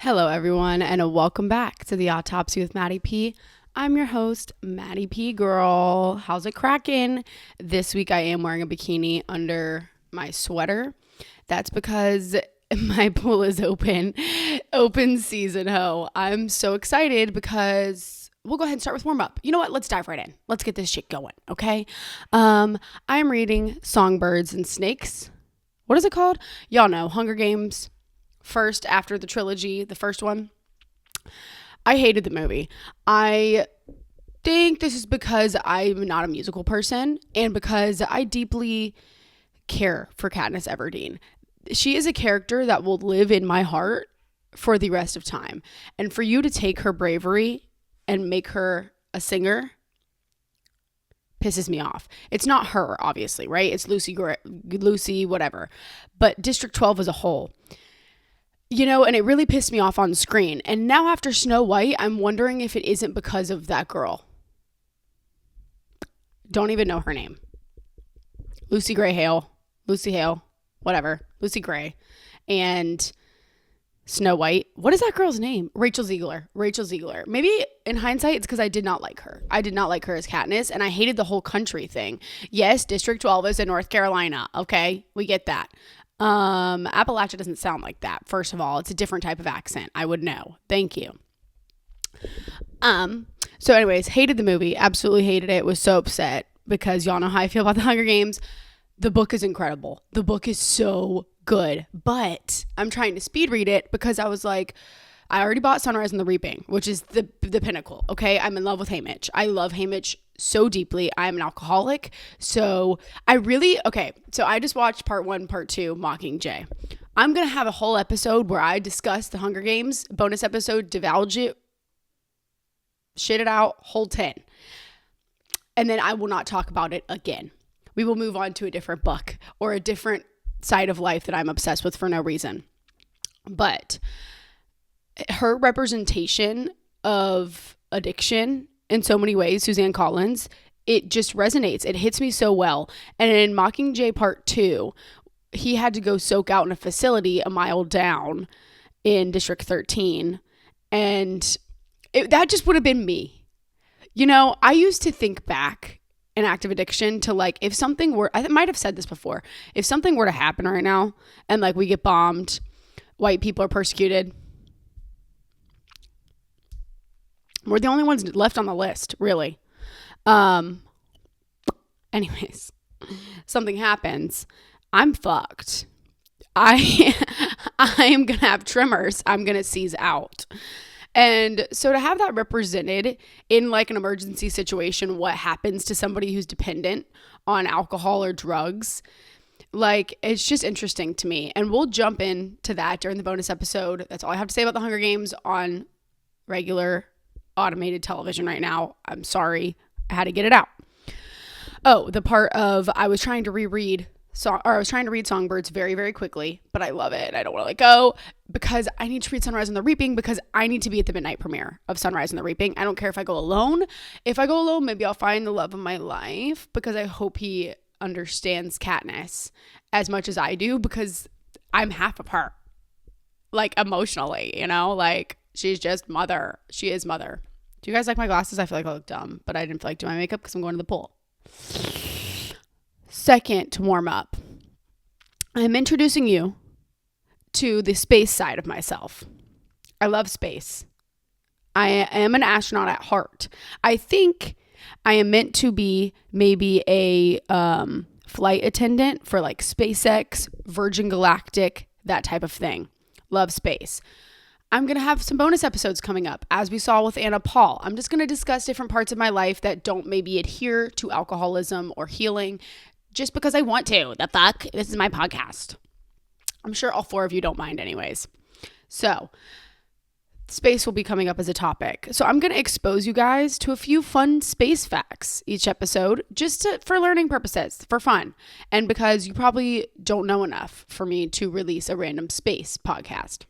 Hello, everyone, and welcome back to the Autopsy with Maddee P. I'm your host, Maddee P. Girl. How's it cracking? This week I am wearing a bikini under my sweater. That's because my pool is open season, ho. I'm so excited because we'll go ahead and start with warm up. You know what? Let's dive right in. Let's get this shit going, okay? I'm reading Songbirds and Snakes. What is it called? Y'all know, Hunger Games. First, after the trilogy, the first one. I hated the movie. I think this is because I'm not a musical person and because I deeply care for Katniss Everdeen. She is a character that will live in my heart for the rest of time. And for you to take her bravery and make her a singer pisses me off. It's not her, obviously, right? It's Lucy, whatever. But District 12 as a whole. You know, and it really pissed me off on screen. And now after Snow White, I'm wondering if it isn't because of that girl. Don't even know her name. Lucy Hale, whatever. Lucy Gray. And Snow White. What is that girl's name? Rachel Ziegler. Maybe in hindsight, it's because I did not like her. I did not like her as Katniss, and I hated the whole country thing. Yes, District 12 is in North Carolina. Okay, we get that. Appalachia doesn't sound like that. First of all, it's a different type of accent. I would know. Thank you. So anyways, hated the movie. Absolutely hated it. Was so upset because y'all know how I feel about the Hunger Games. The book is incredible. The book is so good, but I'm trying to speed read it because I was like, I already bought Sunrise and the Reaping, which is the pinnacle. Okay. I'm in love with Haymitch. I love Haymitch so deeply. I'm an alcoholic. So I just watched part 1, part 2, Mockingjay. I'm going to have a whole episode where I discuss the Hunger Games, bonus episode, divulge it, shit it out, whole 10. And then I will not talk about it again. We will move on to a different book or a different side of life that I'm obsessed with for no reason. But her representation of addiction in so many ways, Suzanne Collins, it just resonates. It hits me so well. And in Mockingjay Part 2, he had to go soak out in a facility a mile down in District 13. And that just would have been me. You know, I used to think back in active addiction to like, if something were, I might have said this before, if something were to happen right now and like we get bombed, white people are persecuted, we're the only ones left on the list, really. Anyways, something happens. I'm fucked. I am going to have tremors. I'm going to seize out. And so to have that represented in like an emergency situation, what happens to somebody who's dependent on alcohol or drugs, like it's just interesting to me. And we'll jump into that during the bonus episode. That's all I have to say about the Hunger Games on regular automated television right now. I'm sorry. I had to get it out. Oh, the part of I was trying to read Songbirds very, very quickly, but I love it. I don't want to let go because I need to read Sunrise and the Reaping because I need to be at the midnight premiere of Sunrise and the Reaping. I don't care if I go alone. If I go alone, maybe I'll find the love of my life because I hope he understands Katniss as much as I do because I'm half of her, like emotionally, you know, like she's just mother. She is mother. Do you guys like my glasses? I feel like I look dumb, but I didn't feel like doing my makeup because I'm going to the pool. Second, to warm up, I'm introducing you to the space side of myself. I love space. I am an astronaut at heart. I think I am meant to be maybe a flight attendant for like SpaceX, Virgin Galactic, that type of thing. Love space. I'm going to have some bonus episodes coming up, as we saw with Anna Paul. I'm just going to discuss different parts of my life that don't maybe adhere to alcoholism or healing just because I want to. The fuck? This is my podcast. I'm sure all 4 of you don't mind anyways. So, space will be coming up as a topic. So I'm going to expose you guys to a few fun space facts each episode, just for learning purposes, for fun. And because you probably don't know enough for me to release a random space podcast.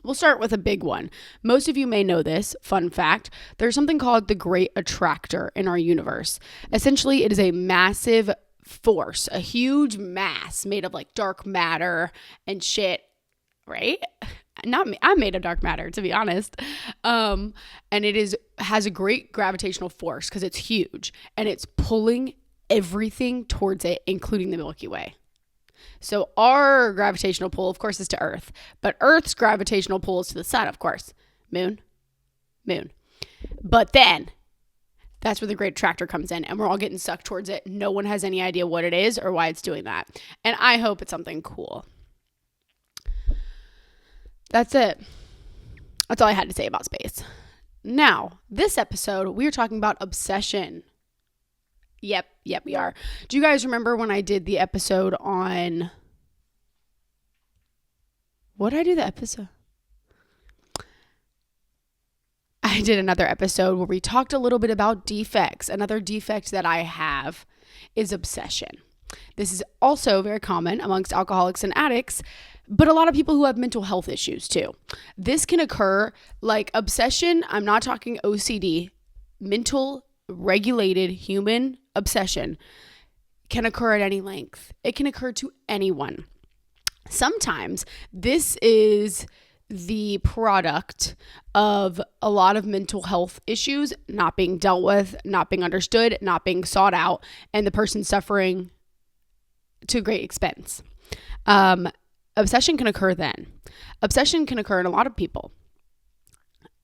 We'll start with a big one. Most of you may know this. Fun fact, there's something called the Great Attractor in our universe. Essentially, it is a massive force, a huge mass made of like dark matter and shit, right? not me. I'm made of dark matter, to be honest. And it has a great gravitational force because it's huge and it's pulling everything towards it, including the Milky Way. So our gravitational pull, of course, is to Earth, but Earth's gravitational pull is to the sun, of course. Moon. But then that's where the great attractor comes in, and we're all getting sucked towards it. No one has any idea what it is or why it's doing that. And I hope it's something cool. That's it. That's all I had to say about space. Now, this episode, we are talking about obsession. Yep, we are. Do you guys remember when I did the episode on... What did I do the episode? I did another episode where we talked a little bit about defects. Another defect that I have is obsession. This is also very common amongst alcoholics and addicts, but a lot of people who have mental health issues too. This can occur like obsession. I'm not talking OCD. Mental, regulated human obsession can occur at any length. It can occur to anyone. Sometimes this is the product of a lot of mental health issues not being dealt with, not being understood, not being sought out, and the person suffering to great expense. Obsession can occur then. Obsession can occur in a lot of people.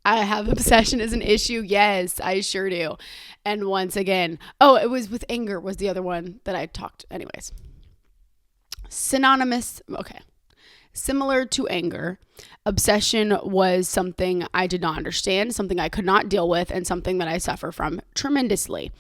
I have obsession as an issue. Yes, I sure do. And once again, it was with anger was the other one that I talked. Anyways, synonymous. Okay. Similar to anger, obsession was something I did not understand, something I could not deal with, and something that I suffer from tremendously.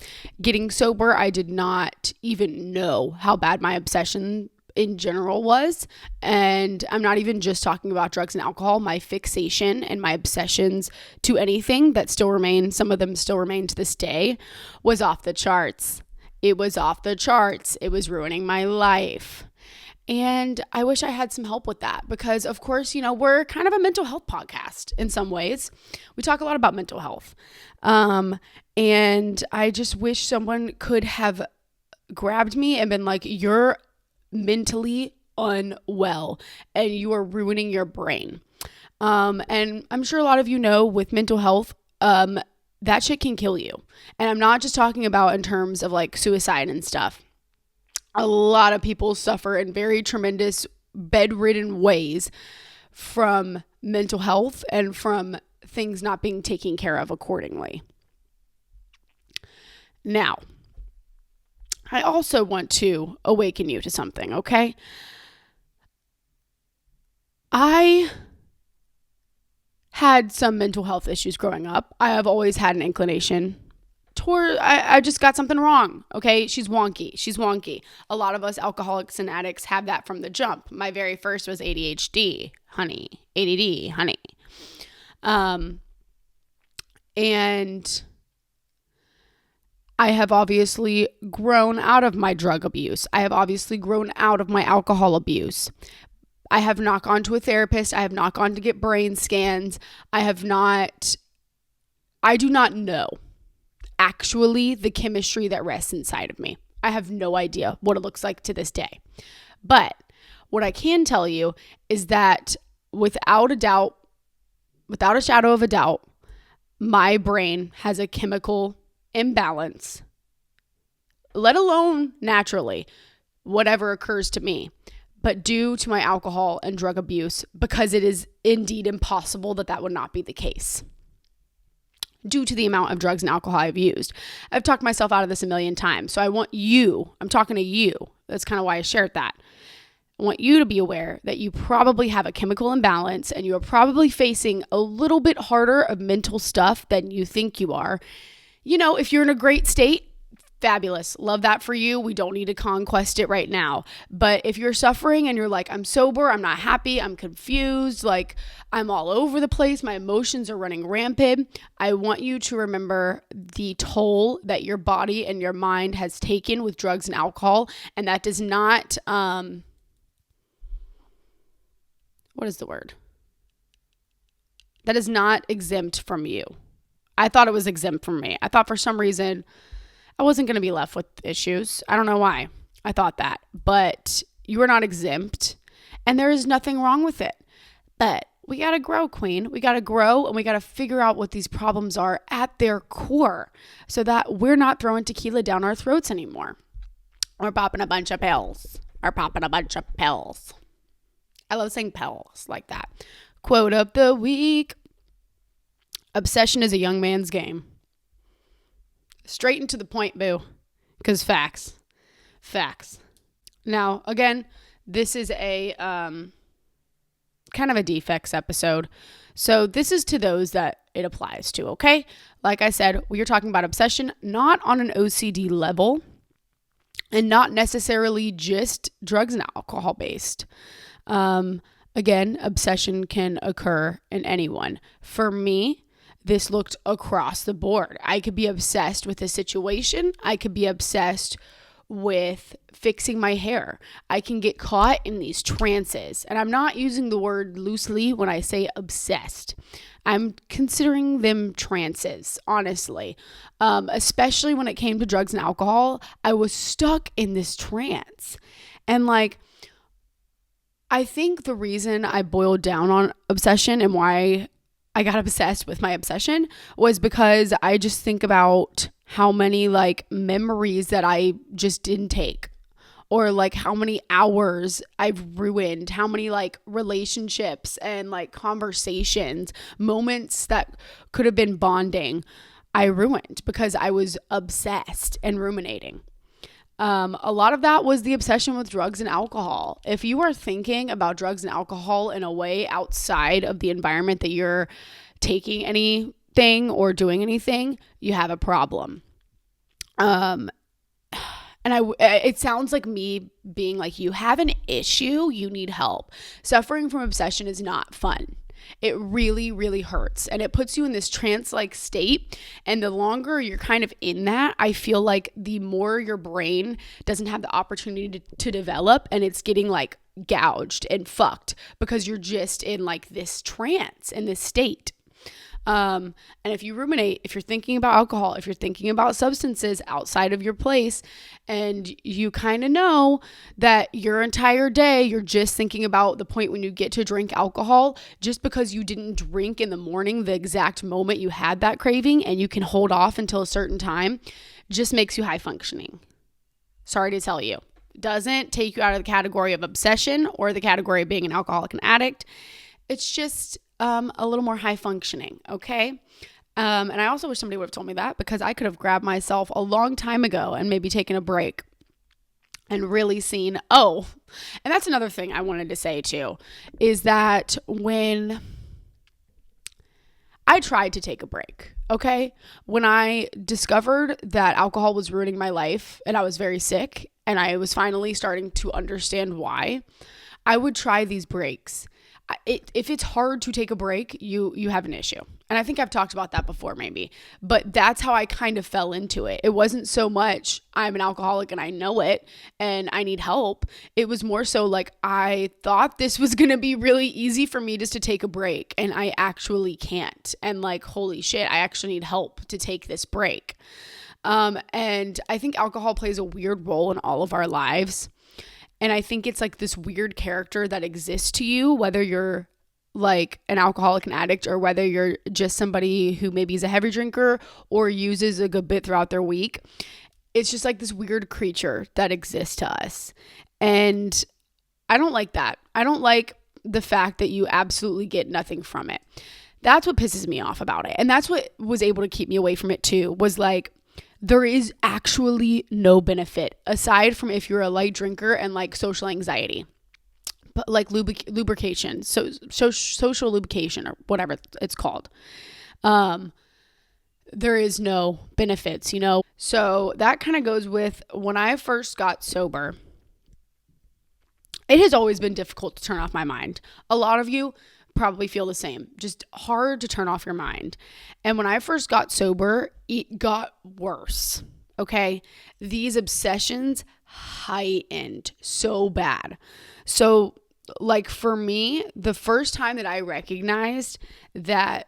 Getting sober, I did not even know how bad my obsession in general was. And I'm not even just talking about drugs and alcohol. My fixation and my obsessions to anything that still remain, some of them still remain to this day, was off the charts. It was off the charts. It was ruining my life. And I wish I had some help with that because, of course, we're kind of a mental health podcast in some ways. We talk a lot about mental health. And I just wish someone could have grabbed me and been like, you're mentally unwell and you are ruining your brain. And I'm sure a lot of you know with mental health, that shit can kill you. And I'm not just talking about in terms of like suicide and stuff. A lot of people suffer in very tremendous bedridden ways from mental health and from things not being taken care of accordingly. Now, I also want to awaken you to something, okay? I had some mental health issues growing up. I have always had an inclination toward, I just got something wrong, okay? She's wonky. A lot of us alcoholics and addicts have that from the jump. My very first was ADHD, honey. ADD, honey. And I have obviously grown out of my drug abuse. I have obviously grown out of my alcohol abuse. I have not gone to a therapist. I have not gone to get brain scans. I do not know actually the chemistry that rests inside of me. I have no idea what it looks like to this day. But what I can tell you is that without a shadow of a doubt, my brain has a chemical imbalance, let alone naturally, whatever occurs to me, but due to my alcohol and drug abuse, because it is indeed impossible that would not be the case. Due to the amount of drugs and alcohol I've used. I've talked myself out of this a million times. So I'm talking to you. That's kind of why I shared that. I want you to be aware that you probably have a chemical imbalance and you are probably facing a little bit harder of mental stuff than you think you are. If you're in a great state, fabulous. Love that for you. We don't need to conquest it right now. But if you're suffering and you're like, I'm sober, I'm not happy, I'm confused, like I'm all over the place, my emotions are running rampant, I want you to remember the toll that your body and your mind has taken with drugs and alcohol. And that does not, what is the word? That is not exempt from you. I thought it was exempt from me. I thought for some reason I wasn't going to be left with issues. I don't know why I thought that, but you are not exempt and there is nothing wrong with it. But we got to grow, queen. We got to grow, and we got to figure out what these problems are at their core so that we're not throwing tequila down our throats anymore. Or popping a bunch of pills. I love saying pills like that. Quote of the week. Obsession is a young man's game. Straight and to the point, boo. Because facts. Now, again, this is a kind of a defects episode. So this is to those that it applies to, okay? Like I said, we are talking about obsession, not on an OCD level and not necessarily just drugs and alcohol based. Again, obsession can occur in anyone. For me, this looked across the board. I could be obsessed with a situation. I could be obsessed with fixing my hair. I can get caught in these trances. And I'm not using the word loosely when I say obsessed. I'm considering them trances, honestly. Especially when it came to drugs and alcohol, I was stuck in this trance. And like, I think the reason I boiled down on obsession and why I got obsessed with my obsession was because I just think about how many like memories that I just didn't take, or like how many hours I've ruined, how many like relationships and like conversations, moments that could have been bonding, I ruined because I was obsessed and ruminating. A lot of that was the obsession with drugs and alcohol. If you are thinking about drugs and alcohol in a way outside of the environment that you're taking anything or doing anything, you have a problem. And it sounds like me being like, you have an issue, you need help. Suffering from obsession is not fun. It really, really hurts. And it puts you in this trance-like state. And the longer you're kind of in that, I feel like the more your brain doesn't have the opportunity to develop, and it's getting like gouged and fucked because you're just in like this trance, in this state. And if you ruminate, if you're thinking about alcohol, if you're thinking about substances outside of your place, and you kind of know that your entire day, you're just thinking about the point when you get to drink alcohol, just because you didn't drink in the morning, the exact moment you had that craving, and you can hold off until a certain time, just makes you high functioning. Sorry to tell you. Doesn't take you out of the category of obsession or the category of being an alcoholic and addict. It's just a little more high functioning, okay? And I also wish somebody would have told me that, because I could have grabbed myself a long time ago and maybe taken a break and really seen, and that's another thing I wanted to say too, is that when I tried to take a break, okay? When I discovered that alcohol was ruining my life and I was very sick and I was finally starting to understand why, I would try these breaks. If it's hard to take a break, you have an issue. And I think I've talked about that before maybe, but that's how I kind of fell into it. It wasn't so much I'm an alcoholic and I know it and I need help. It was more so like I thought this was going to be really easy for me just to take a break, and I actually can't. And like, holy shit, I actually need help to take this break. And I think alcohol plays a weird role in all of our lives. And I think it's like this weird character that exists to you, whether you're like an alcoholic and addict or whether you're just somebody who maybe is a heavy drinker or uses a good bit throughout their week. It's just like this weird creature that exists to us. And I don't like that. I don't like the fact that you absolutely get nothing from it. That's what pisses me off about it. And that's what was able to keep me away from it too, was like, there is actually no benefit aside from if you're a light drinker and like social anxiety, but like lubrication, social lubrication or whatever it's called. There is no benefits, So that kind of goes with when I first got sober. It has always been difficult to turn off my mind. A lot of you probably feel the same, just hard to turn off your mind. And when I first got sober, it got worse. Okay. These obsessions heightened so bad. So like for me, the first time that I recognized that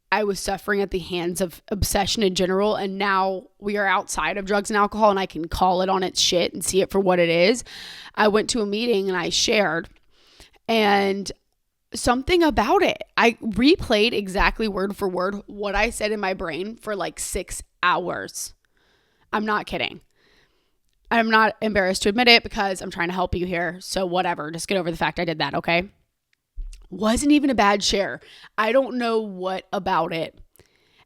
I was suffering at the hands of obsession in general, and now we are outside of drugs and alcohol and I can call it on its shit and see it for what it is, I went to a meeting and I shared, and something about it. I replayed exactly word for word what I said in my brain for like 6 hours. I'm not kidding. I'm not embarrassed to admit it because I'm trying to help you here. So whatever, just get over the fact I did that, okay? Wasn't even a bad share. I don't know what about it.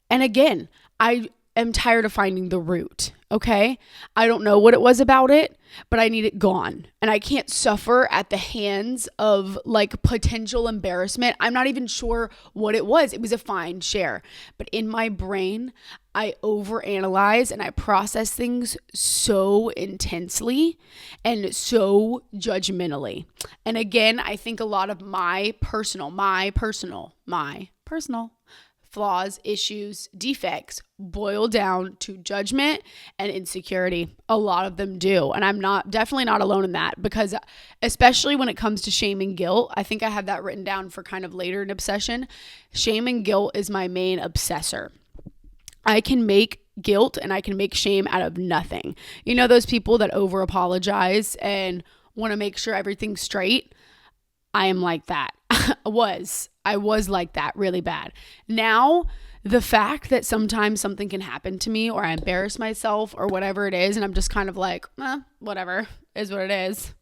And again, I am tired of finding the root, okay? I don't know what it was about it, but I need it gone. And I can't suffer at the hands of like potential embarrassment. I'm not even sure what it was. It was a fine share. But in my brain, I overanalyze and I process things so intensely and so judgmentally. And again, I think a lot of my personal flaws, issues, defects boil down to judgment and insecurity. A lot of them do. And I'm definitely not alone in that, because especially when it comes to shame and guilt, I think I have that written down for kind of later in obsession. Shame and guilt is my main obsessor. I can make guilt and I can make shame out of nothing. You know, those people that over apologize and want to make sure everything's straight? I am like that. I was like that really bad. Now, the fact that sometimes something can happen to me or I embarrass myself or whatever it is, and I'm just kind of like, whatever, is what it is,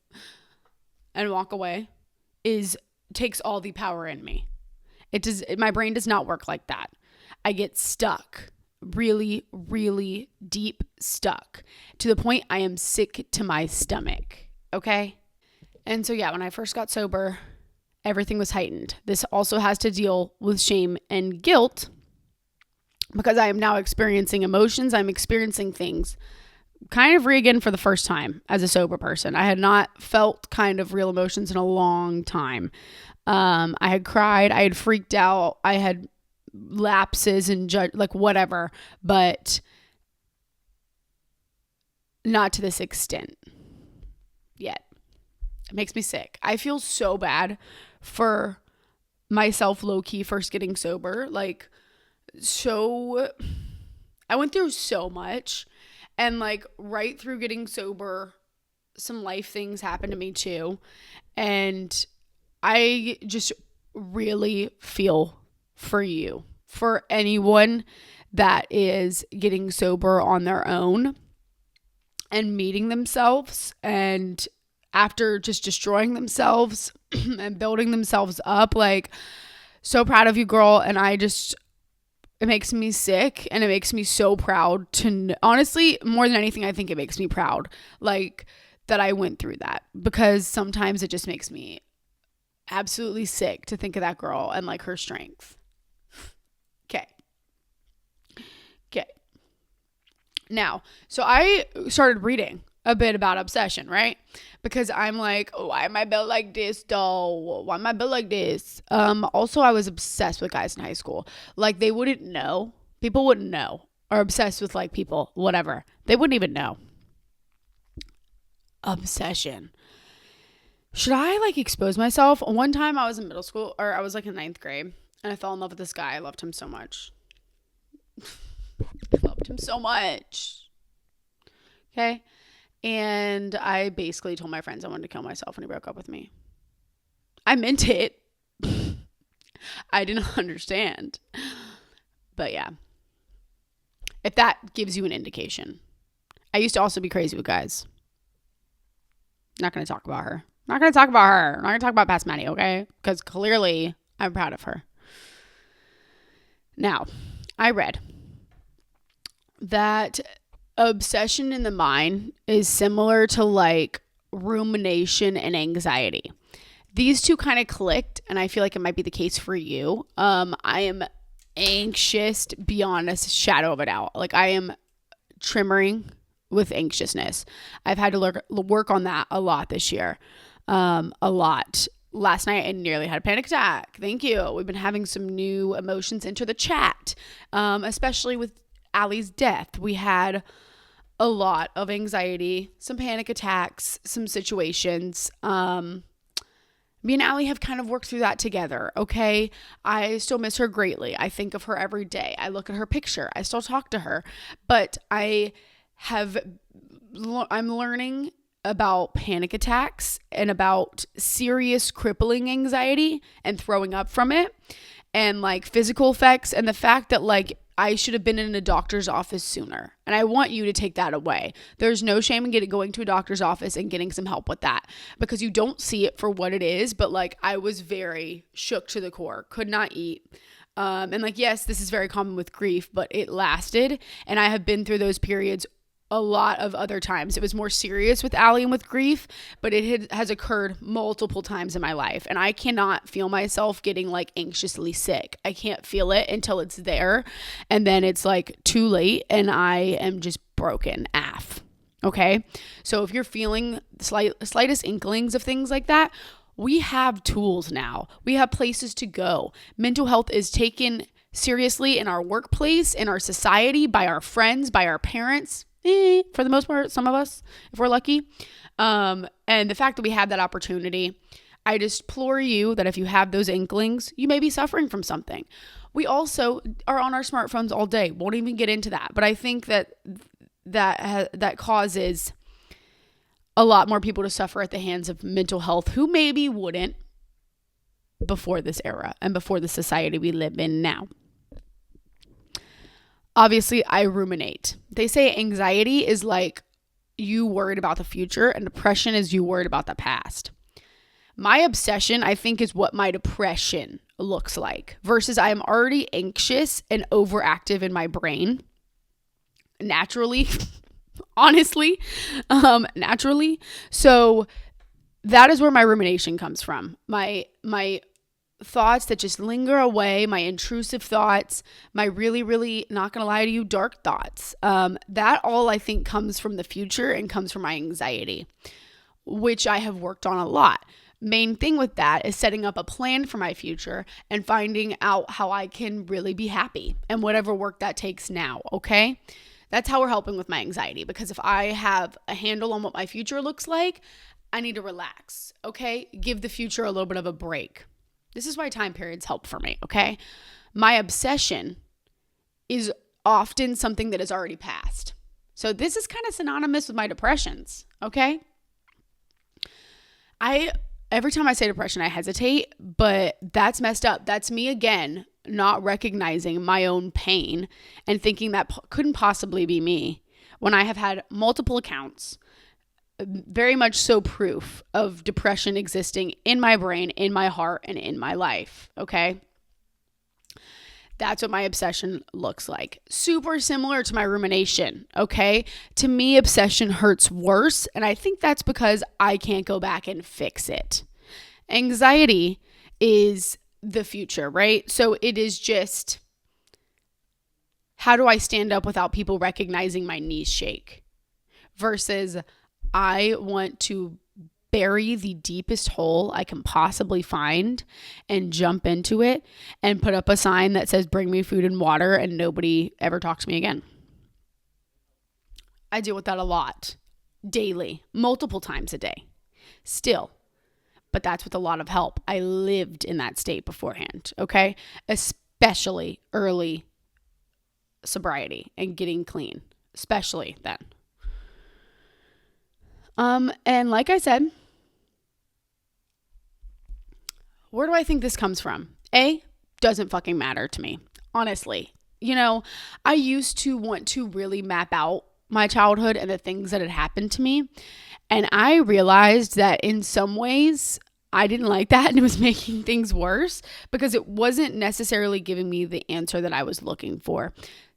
and walk away, takes all the power in me. My brain does not work like that. I get stuck, really, really deep stuck, to the point I am sick to my stomach, okay? And so yeah, when I first got sober, everything was heightened. This also has to deal with shame and guilt, because I am now experiencing emotions. I'm experiencing things kind of again for the first time as a sober person. I had not felt kind of real emotions in a long time. I had cried. I had freaked out. I had lapses and like whatever, but not to this extent yet. It makes me sick. I feel so bad for myself low-key first getting sober. Like, so I went through so much, and like right through getting sober, some life things happened to me too. And I just really feel for you, for anyone that is getting sober on their own and meeting themselves, and after just destroying themselves and building themselves up. Like, so proud of you, girl. And it makes me sick, and it makes me so proud to, honestly, more than anything, I think it makes me proud, like, that I went through that, because sometimes it just makes me absolutely sick to think of that girl and like her strength. Okay. Now, so I started reading a bit about obsession, right? Because I'm like, why am I built like this though? Why am I built like this? Also, I was obsessed with guys in high school. Like, they wouldn't know. People wouldn't know. Or obsessed with like people, whatever. They wouldn't even know. Obsession. Should I like expose myself? One time I was in middle school, or I was like in 9th grade, and I fell in love with this guy. I loved him so much. Okay. And I basically told my friends I wanted to kill myself when he broke up with me. I meant it. I didn't understand. But yeah. If that gives you an indication. I used to also be crazy with guys. Not going to talk about her. Not going to talk about past Maddee, okay? Because clearly I'm proud of her. Now, I read that obsession in the mind is similar to like rumination and anxiety. These two kind of clicked, and I feel like it might be the case for you. I am anxious beyond a shadow of a doubt. Like, I am tremoring with anxiousness. I've had to work on that a lot this year. A lot. Last night I nearly had a panic attack. Thank you. We've been having some new emotions enter the chat, especially with Allie's death. We had a lot of anxiety, some panic attacks, some situations. Me and Allie have kind of worked through that together, okay? I still miss her greatly. I think of her every day. I look at her picture. I still talk to her. But I'm learning about panic attacks and about serious crippling anxiety and throwing up from it and like physical effects and the fact that like I should have been in a doctor's office sooner. And I want you to take that away. There's no shame in going to a doctor's office and getting some help with that because you don't see it for what it is. But like I was very shook to the core, could not eat. And like, yes, this is very common with grief, but it lasted. And I have been through those periods a lot of other times. It was more serious with Allie and with grief, but it has occurred multiple times in my life. And I cannot feel myself getting like anxiously sick. I can't feel it until it's there. And then it's like too late and I am just broken AF. Okay. So if you're feeling slightest inklings of things like that, we have tools now. We have places to go. Mental health is taken seriously in our workplace, in our society, by our friends, by our parents. For the most part, some of us, if we're lucky. And the fact that we have that opportunity, I just implore you that if you have those inklings, you may be suffering from something. We also are on our smartphones all day. Won't even get into that. But I think that causes a lot more people to suffer at the hands of mental health who maybe wouldn't before this era and before the society we live in now. Obviously, I ruminate. They say anxiety is like you worried about the future and depression is you worried about the past. My obsession, I think, is what my depression looks like versus I am already anxious and overactive in my brain naturally, honestly, naturally. So that is where my rumination comes from. My thoughts that just linger away, my intrusive thoughts, my really, really, not gonna lie to you, dark thoughts. That all I think comes from the future and comes from my anxiety, which I have worked on a lot. Main thing with that is setting up a plan for my future and finding out how I can really be happy and whatever work that takes now, okay? That's how we're helping with my anxiety, because if I have a handle on what my future looks like, I need to relax, okay? Give the future a little bit of a break. This is why time periods help for me, okay? My obsession is often something that has already passed. So this is kind of synonymous with my depressions, okay? Every time I say depression, I hesitate, but that's messed up. That's me again, not recognizing my own pain and thinking that couldn't possibly be me when I have had multiple accounts, very much so proof of depression existing in my brain, in my heart, and in my life, okay? That's what my obsession looks like. Super similar to my rumination, okay? To me, obsession hurts worse, and I think that's because I can't go back and fix it. Anxiety is the future, right? So it is just, how do I stand up without people recognizing my knees shake? Versus, I want to bury the deepest hole I can possibly find and jump into it and put up a sign that says, bring me food and water, and nobody ever talk to me again. I deal with that a lot, daily, multiple times a day, still. But that's with a lot of help. I lived in that state beforehand, okay? Especially early sobriety and getting clean, especially then. And like I said, where do I think this comes from? Doesn't fucking matter to me, honestly. You know, I used to want to really map out my childhood and the things that had happened to me. And I realized that in some ways I didn't like that and it was making things worse because it wasn't necessarily giving me the answer that I was looking for.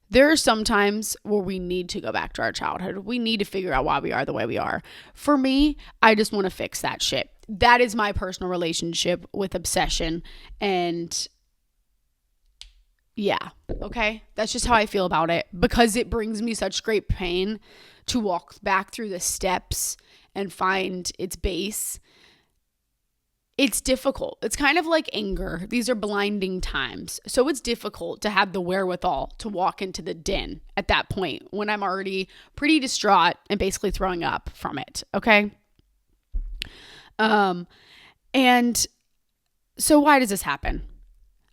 There are some times where we need to go back to our childhood. We need to figure out why we are the way we are. For me, I just want to fix that shit. That is my personal relationship with obsession. And yeah, okay? That's just how I feel about it because it brings me such great pain to walk back through the steps and find its base. It's difficult. It's kind of like anger. These are blinding times. So it's difficult to have the wherewithal to walk into the den at that point when I'm already pretty distraught and basically throwing up from it. Okay. And so why does this happen?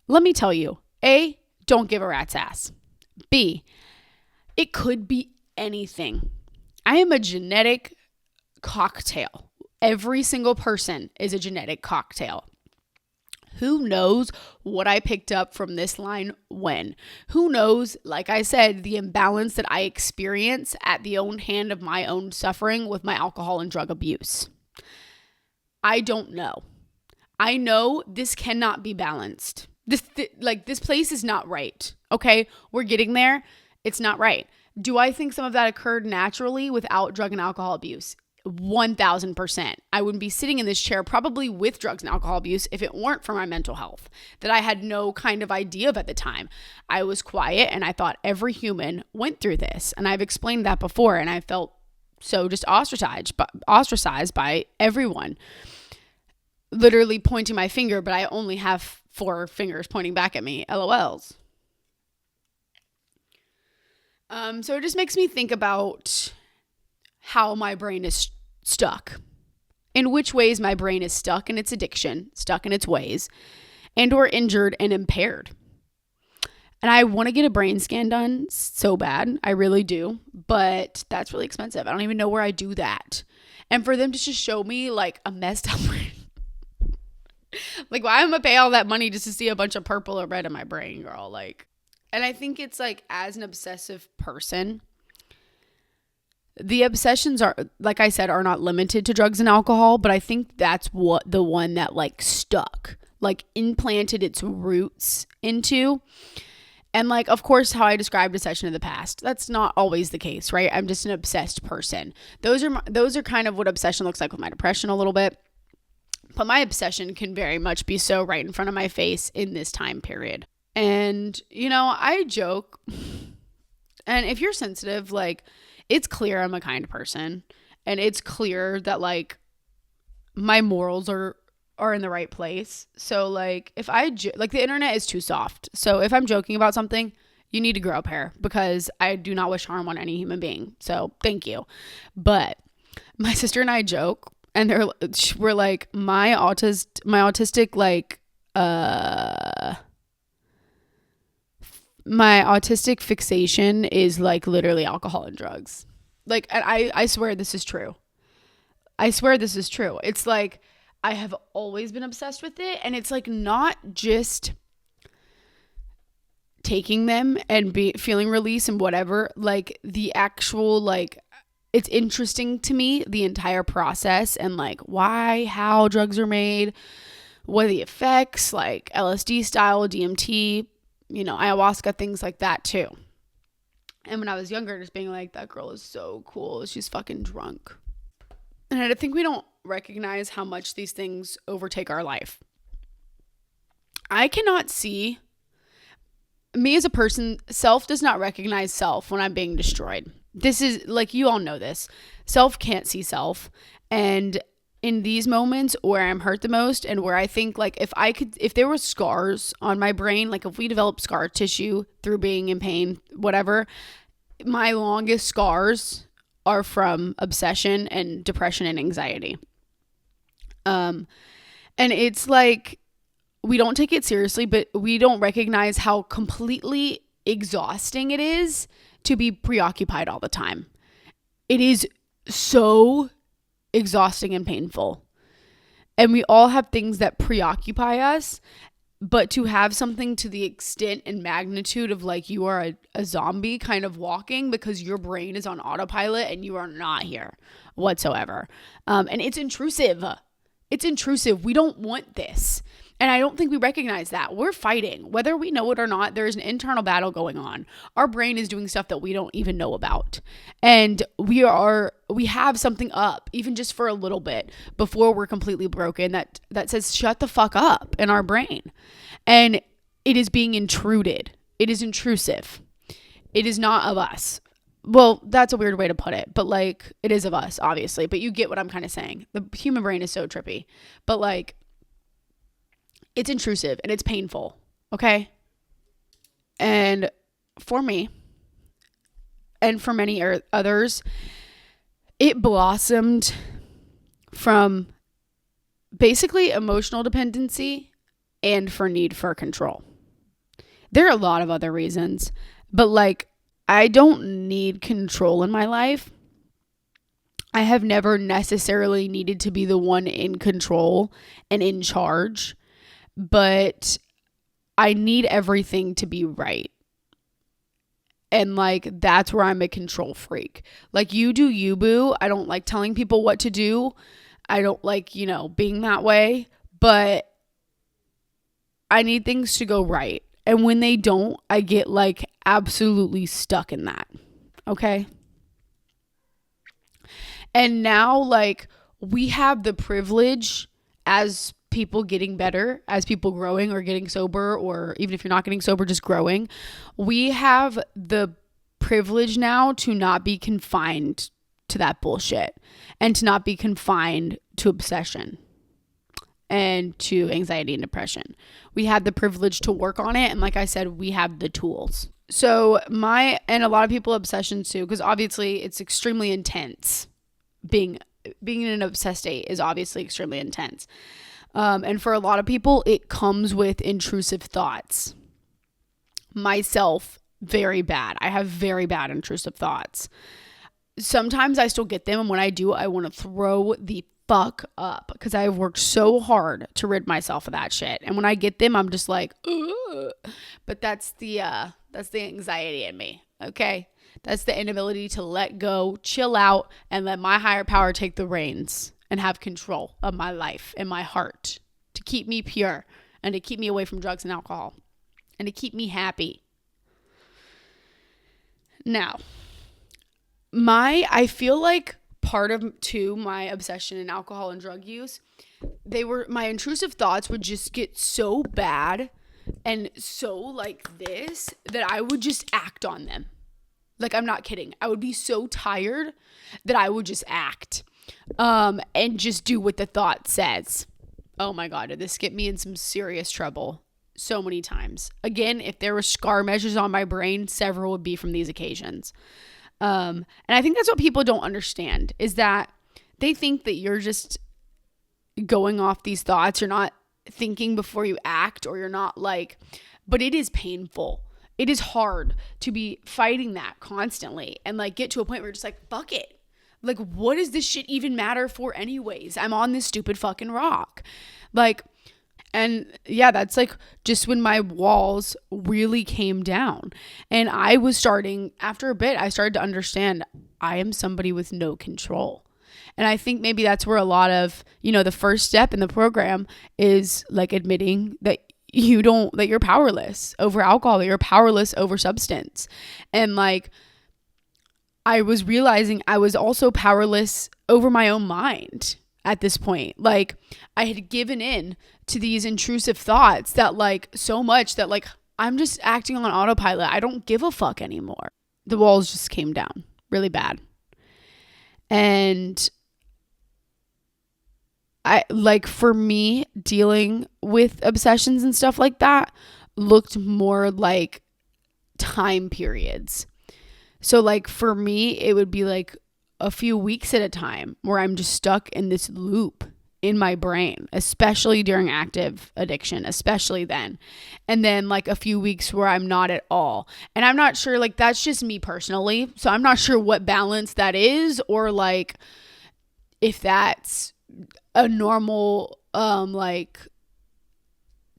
Let me tell you. A, don't give a rat's ass. B, it could be anything. I am a genetic cocktail. Every single person is a genetic cocktail. Who knows what I picked up from this line when? Who knows, like I said, the imbalance that I experience at the own hand of my own suffering with my alcohol and drug abuse? I don't know. I know this cannot be balanced. This place is not right. Okay? We're getting there. It's not right. Do I think some of that occurred naturally without drug and alcohol abuse? 1000%. I wouldn't be sitting in this chair probably with drugs and alcohol abuse if it weren't for my mental health that I had no kind of idea of at the time. I was quiet and I thought every human went through this. And I've explained that before, and I felt so just ostracized by everyone. Literally pointing my finger, but I only have 4 fingers pointing back at me. LOLs. So it just makes me think about how my brain is stuck, in which ways my brain is stuck in its addiction, stuck in its ways, and or injured and impaired. And I want to get a brain scan done so bad. I really do. But that's really expensive. I don't even know where I do that. And for them to just show me like a messed up brain. Like, why am I gonna pay all that money just to see a bunch of purple or red in my brain, girl? Like, and I think it's like, as an obsessive person, the obsessions are, like I said, are not limited to drugs and alcohol, but I think that's what the one that like stuck, like implanted its roots into. And like, of course, how I described obsession in the past, that's not always the case, right? I'm just an obsessed person. Those are kind of what obsession looks like with my depression a little bit. But my obsession can very much be so right in front of my face in this time period. And, you know, I joke, and if you're sensitive, like, it's clear I'm a kind person, and it's clear that like my morals are in the right place. So like, if like, the internet is too soft. So if I'm joking about something, you need to grow up hair, because I do not wish harm on any human being. So thank you. But my sister and I joke, and we're like, my autistic fixation is like literally alcohol and drugs. Like, and I swear this is true. I swear this is true. It's like, I have always been obsessed with it. And it's like, not just taking them and feeling release and whatever, like the actual, like, it's interesting to me, the entire process, and like why, how drugs are made, what are the effects, like LSD style, DMT, you know, ayahuasca, things like that too. And when I was younger, just being like, that girl is so cool, she's fucking drunk. And I think we don't recognize how much these things overtake our life. I cannot see, me as a person, self does not recognize self when I'm being destroyed. This is like, you all know this. Self can't see self. And in these moments where I'm hurt the most, and where I think like, if there were scars on my brain, like if we developed scar tissue through being in pain, whatever, my longest scars are from obsession and depression and anxiety. And it's like, we don't take it seriously, but we don't recognize how completely exhausting it is to be preoccupied all the time. It is so exhausting and painful. And we all have things that preoccupy us, but to have something to the extent and magnitude of like, you are a zombie kind of walking because your brain is on autopilot and you are not here whatsoever. And it's intrusive. It's intrusive. We don't want this. And I don't think we recognize that. We're fighting. Whether we know it or not, there is an internal battle going on. Our brain is doing stuff that we don't even know about. And we have something up, even just for a little bit, before we're completely broken, that says, shut the fuck up, in our brain. And it is being intruded. It is intrusive. It is not of us. Well, that's a weird way to put it, but like, it is of us, obviously. But you get what I'm kind of saying. The human brain is so trippy. But like, it's intrusive and it's painful, okay? And for me, and for many others, it blossomed from basically emotional dependency and for need for control. There are a lot of other reasons, but like, I don't need control in my life. I have never necessarily needed to be the one in control and in charge, but I need everything to be right. And like, that's where I'm a control freak. Like, you do you, boo. I don't like telling people what to do. I don't like, being that way, but I need things to go right. And when they don't, I get like absolutely stuck in that. Okay. And now, like, we have the privilege as people getting better, as people growing or getting sober, or even if you're not getting sober, just growing. We have the privilege now to not be confined to that bullshit and to not be confined to obsession and to anxiety and depression. We have the privilege to work on it. And like I said, we have the tools. So and a lot of people obsessions too, because obviously it's extremely intense. Being in an obsessed state is obviously extremely intense. And for a lot of people, it comes with intrusive thoughts. Myself, very bad. I have very bad intrusive thoughts. Sometimes I still get them. And when I do, I want to throw the fuck up because I've worked so hard to rid myself of that shit. And when I get them, I'm just like, ugh. But that's the anxiety in me. Okay. That's the inability to let go, chill out, and let my higher power take the reins and have control of my life and my heart to keep me pure and to keep me away from drugs and alcohol and to keep me happy. Now, I feel like part of my obsession in alcohol and drug use, my intrusive thoughts would just get so bad and so like this that I would just act on them. Like, I'm not kidding. I would be so tired that I would just act and just do what the thought says. Oh my God, did this get me in some serious trouble so many times? Again, if there were scar measures on my brain, several would be from these occasions. And I think that's what people don't understand, is that they think that you're just going off these thoughts. You're not thinking before you act, or you're not like, but it is painful. It is hard to be fighting that constantly and like get to a point where you're just like, fuck it. Like, what does this shit even matter for anyways? I'm on this stupid fucking rock. Like, and yeah, that's like just when my walls really came down. And I was after a bit, I started to understand I am somebody with no control. And I think maybe that's where a lot of, the first step in the program is like admitting that you're powerless over alcohol, that you're powerless over substance. And like, I was realizing I was also powerless over my own mind at this point. Like, I had given in to these intrusive thoughts that like so much that like I'm just acting on autopilot. I don't give a fuck anymore. The walls just came down really bad. And for me, dealing with obsessions and stuff like that looked more like time periods. So like for me, it would be like a few weeks at a time where I'm just stuck in this loop in my brain, especially during active addiction, especially then. And then like a few weeks where I'm not at all. And I'm not sure, like, that's just me personally. So I'm not sure what balance that is, or like if that's a normal like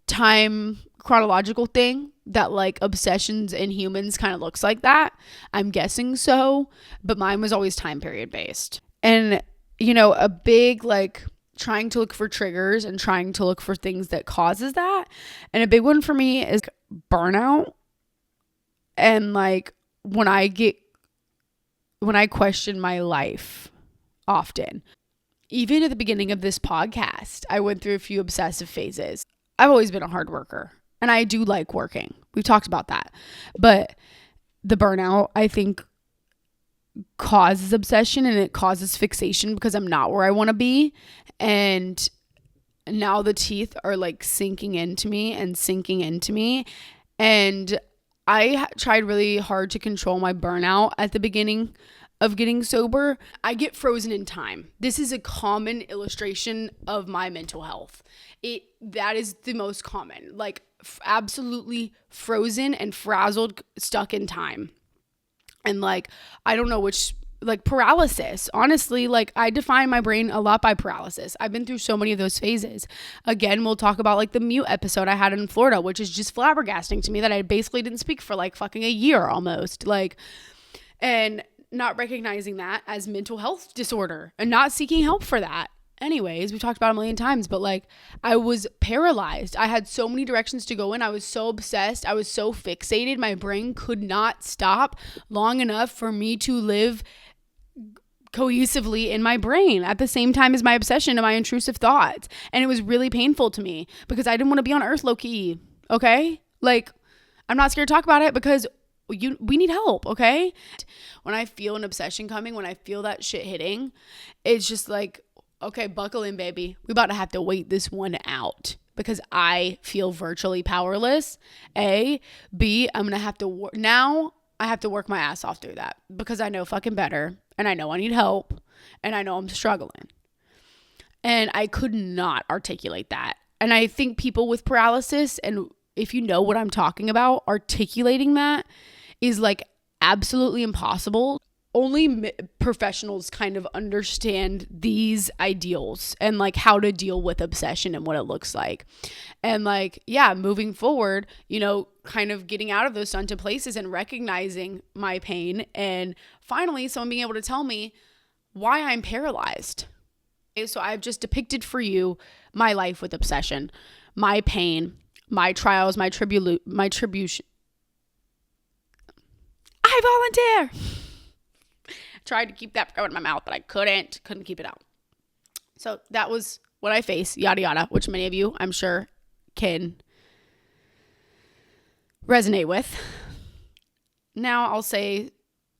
time chronological thing that like obsessions in humans kind of looks like that. I'm guessing so, but mine was always time period based. And a big like trying to look for triggers and trying to look for things that causes that. And a big one for me is burnout. And like when I question my life often. Even at the beginning of this podcast, I went through a few obsessive phases. I've always been a hard worker, and I do like working. We've talked about that. But the burnout, I think, causes obsession, and it causes fixation because I'm not where I want to be. And now the teeth are like sinking into me. And I tried really hard to control my burnout at the beginning of getting sober. I get frozen in time. This is a common illustration of my mental health. That is the most common, like absolutely frozen and frazzled, stuck in time. And like, I don't know which like paralysis. Honestly, like I define my brain a lot by paralysis. I've been through so many of those phases. Again, we'll talk about like the mute episode I had in Florida, which is just flabbergasting to me that I basically didn't speak for like fucking a year almost. Like, and not recognizing that as mental health disorder and not seeking help for that. Anyways, we talked about it a million times, but like I was paralyzed. I had so many directions to go in. I was so obsessed. I was so fixated. My brain could not stop long enough for me to live cohesively in my brain at the same time as my obsession and my intrusive thoughts. And it was really painful to me because I didn't want to be on earth low key. Okay? Like, I'm not scared to talk about it because we need help. Okay? When I feel an obsession coming, when I feel that shit hitting, it's just like, okay, buckle in, baby. We about to have to wait this one out because I feel virtually powerless. A. B. I'm going to have to now I have to work my ass off through that because I know fucking better and I know I need help and I know I'm struggling. And I could not articulate that. And I think people with paralysis, and if you know what I'm talking about, articulating that is like absolutely impossible. Only professionals kind of understand these ideals and like how to deal with obsession and what it looks like. And like, yeah, moving forward, you know, kind of getting out of those stunted places and recognizing my pain and finally someone being able to tell me why I'm paralyzed. Okay, so I've just depicted for you my life with obsession, my pain, my trials, my tribulation. I volunteer. Tried to keep that out of my mouth, but I couldn't keep it out. So that was what I face, yada, yada, which many of you, I'm sure, can resonate with. Now I'll say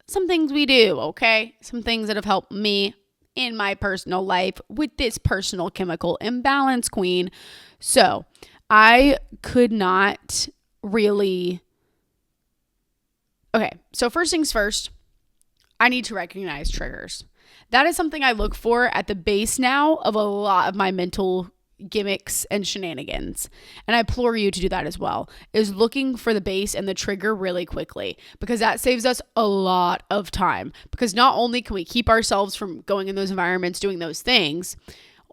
some things we do, okay? Some things that have helped me in my personal life with this personal chemical imbalance queen. So I could not really... Okay, so first things first, I need to recognize triggers. That is something I look for at the base now of a lot of my mental gimmicks and shenanigans. And I implore you to do that as well, is looking for the base and the trigger really quickly, because that saves us a lot of time. Because not only can we keep ourselves from going in those environments, doing those things,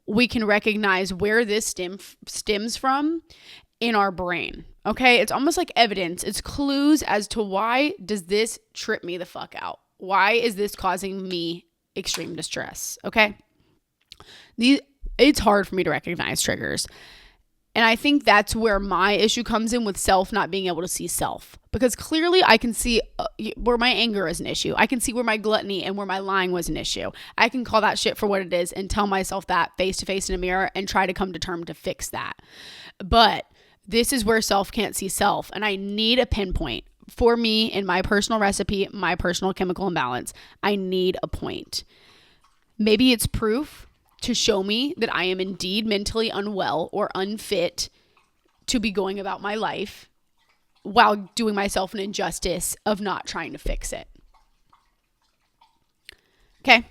we can recognize where this stems from in our brain. Okay? It's almost like evidence. It's clues as to why does this trip me the fuck out? Why is this causing me extreme distress? Okay. It's hard for me to recognize triggers. And I think that's where my issue comes in with self not being able to see self. Because clearly I can see where my anger is an issue. I can see where my gluttony and where my lying was an issue. I can call that shit for what it is and tell myself that face to face in a mirror and try to come to terms to fix that. But this is where self can't see self. And I need a pinpoint. For me, in my personal recipe, my personal chemical imbalance, I need a point. Maybe it's proof to show me that I am indeed mentally unwell or unfit to be going about my life while doing myself an injustice of not trying to fix it. Okay.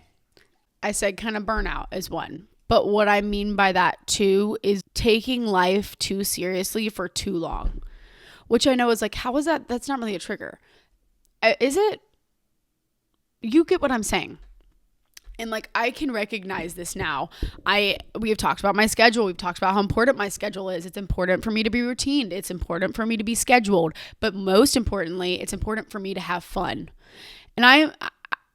I said kind of burnout is one. But what I mean by that too is taking life too seriously for too long. Which I know is like, how is that? That's not really a trigger. Is it? You get what I'm saying. And like, I can recognize this now. We have talked about my schedule. We've talked about how important my schedule is. It's important for me to be routined. It's important for me to be scheduled. But most importantly, it's important for me to have fun. And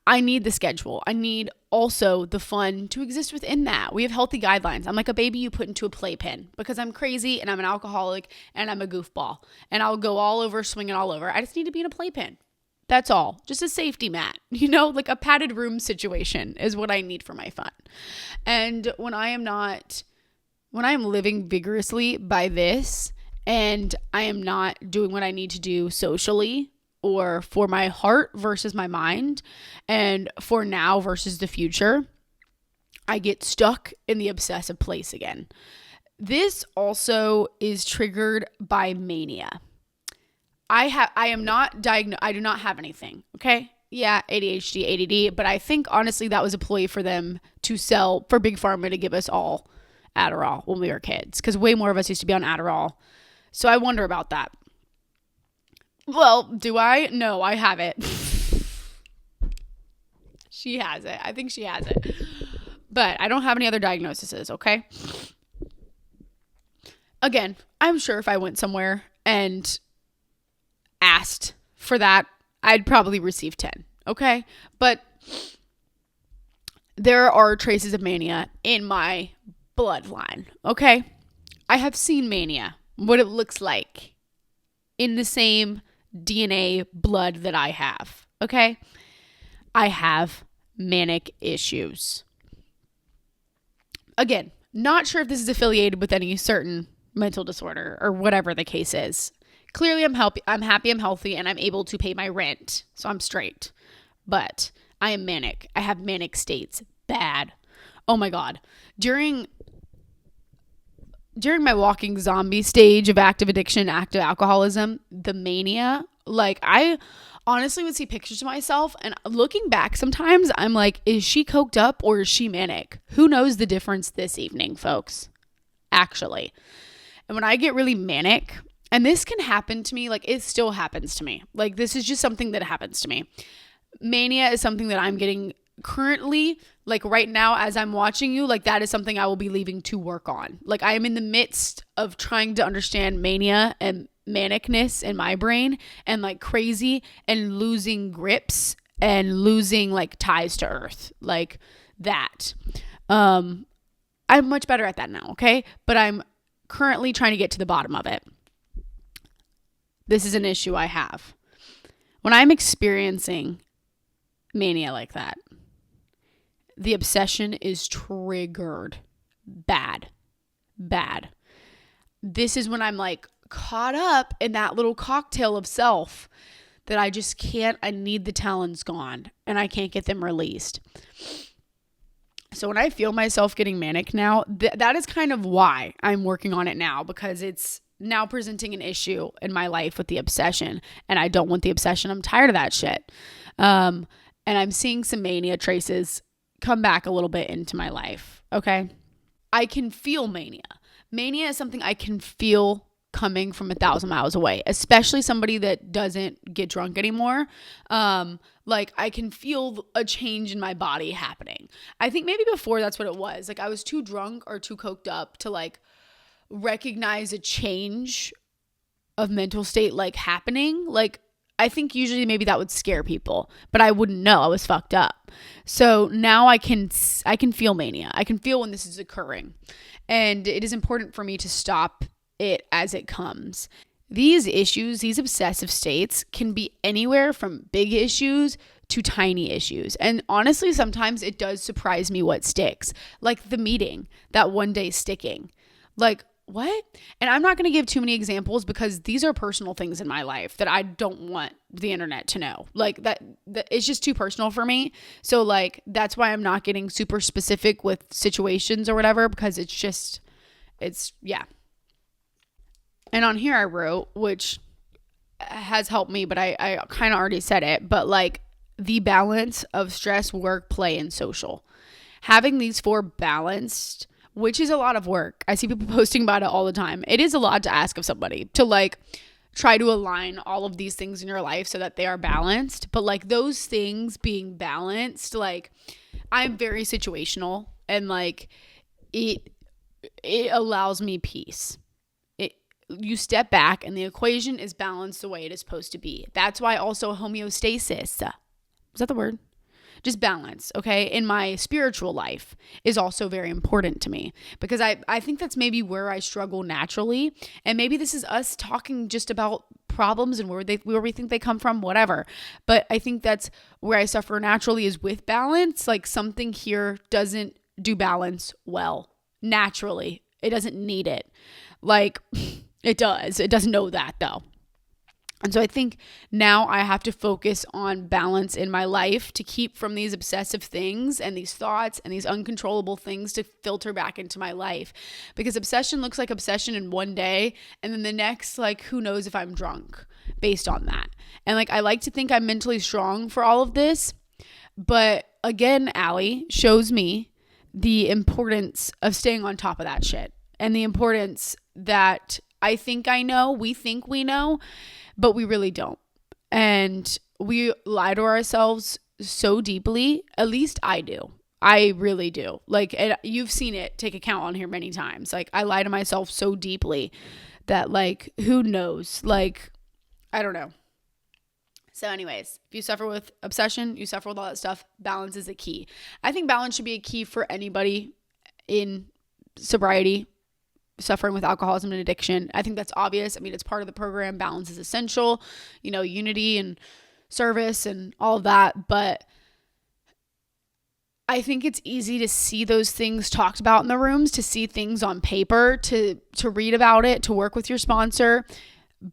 I need the schedule. I need also the fun to exist within that. We have healthy guidelines. I'm like a baby you put into a playpen because I'm crazy and I'm an alcoholic and I'm a goofball and I'll go all over, swinging all over. I just need to be in a playpen. That's all. Just a safety mat, like a padded room situation is what I need for my fun. And when I am living vigorously by this and I am not doing what I need to do socially, or for my heart versus my mind, and for now versus the future, I get stuck in the obsessive place again. This also is triggered by mania. I am not diagnosed. I do not have anything. Okay. Yeah. ADHD, ADD. But I think honestly that was a ploy for them to sell, for Big Pharma to give us all Adderall when we were kids. Because way more of us used to be on Adderall. So I wonder about that. Well, do I? No, I haven't. She has it. I think she has it. But I don't have any other diagnoses, okay? Again, I'm sure if I went somewhere and asked for that, I'd probably receive 10, okay? But there are traces of mania in my bloodline, okay? I have seen mania, what it looks like in the same DNA blood that I have, okay? I have manic issues. Again, not sure if this is affiliated with any certain mental disorder or whatever the case is. Clearly, I'm happy, I'm healthy, and I'm able to pay my rent, so I'm straight. But I am manic. I have manic states. Bad. Oh my God. During my walking zombie stage of active addiction, active alcoholism, the mania, like I honestly would see pictures of myself, and looking back sometimes I'm like, is she coked up or is she manic? Who knows the difference this evening, folks? Actually. And when I get really manic, and this can happen to me, like it still happens to me. Like this is just something that happens to me. Mania is something that I'm getting currently, like right now as I'm watching you, like that is something I will be leaving to work on. Like I am in the midst of trying to understand mania and manicness in my brain, and like crazy and losing grips and losing like ties to earth, like that. I'm much better at that now, okay? But I'm currently trying to get to the bottom of it. This is an issue I have. When I'm experiencing mania like that, the obsession is triggered. Bad. This is when I'm like caught up in that little cocktail of self that I just can't, I need the talons gone and I can't get them released. So when I feel myself getting manic now, that is kind of why I'm working on it now, because it's now presenting an issue in my life with the obsession, and I don't want the obsession. I'm tired of that shit. And I'm seeing some mania traces come back a little bit into my life. Okay. I can feel mania. Mania is something I can feel coming from 1,000 miles away, especially somebody that doesn't get drunk anymore. Like I can feel a change in my body happening. I think maybe before that's what it was. Like I was too drunk or too coked up to like recognize a change of mental state like happening. Like I think usually maybe that would scare people, but I wouldn't know. I was fucked up. So now I can feel mania. I can feel when this is occurring. And it is important for me to stop it as it comes. These issues, these obsessive states can be anywhere from big issues to tiny issues. And honestly, sometimes it does surprise me what sticks. Like the meeting, that one day sticking. Like, what? And I'm not going to give too many examples because these are personal things in my life that I don't want the internet to know. Like that it's just too personal for me. So like, that's why I'm not getting super specific with situations or whatever, because it's yeah. And on here I wrote, which has helped me, but I kind of already said it, but like the balance of stress, work, play, and social. Having these four balanced, which is a lot of work. I see people posting about it all the time. It is a lot to ask of somebody to like try to align all of these things in your life so that they are balanced. But like those things being balanced, like I'm very situational, and like it allows me peace. You step back and the equation is balanced the way it is supposed to be. That's why also homeostasis, is that the word? Just balance, okay, in my spiritual life is also very important to me, because I think that's maybe where I struggle naturally. And maybe this is us talking just about problems and where we think they come from, whatever. But I think that's where I suffer naturally, is with balance. Like something here doesn't do balance well naturally. It doesn't need it. Like it does. It doesn't know that though. And so I think now I have to focus on balance in my life to keep from these obsessive things and these thoughts and these uncontrollable things to filter back into my life. Because obsession looks like obsession in one day, and then the next, like, who knows if I'm drunk based on that. And like, I like to think I'm mentally strong for all of this. But again, Allie shows me the importance of staying on top of that shit, and the importance that I think I know, we think we know, but we really don't. And we lie to ourselves so deeply. At least I do. I really do. Like, you've seen it take account on here many times. Like, I lie to myself so deeply that, like, who knows? Like, I don't know. So anyways, if you suffer with obsession, you suffer with all that stuff, balance is a key. I think balance should be a key for anybody in sobriety, suffering with alcoholism and addiction. I think that's obvious. I mean, it's part of the program. Balance is essential, unity and service and all of that. But I think it's easy to see those things talked about in the rooms, to see things on paper, to read about it, to work with your sponsor.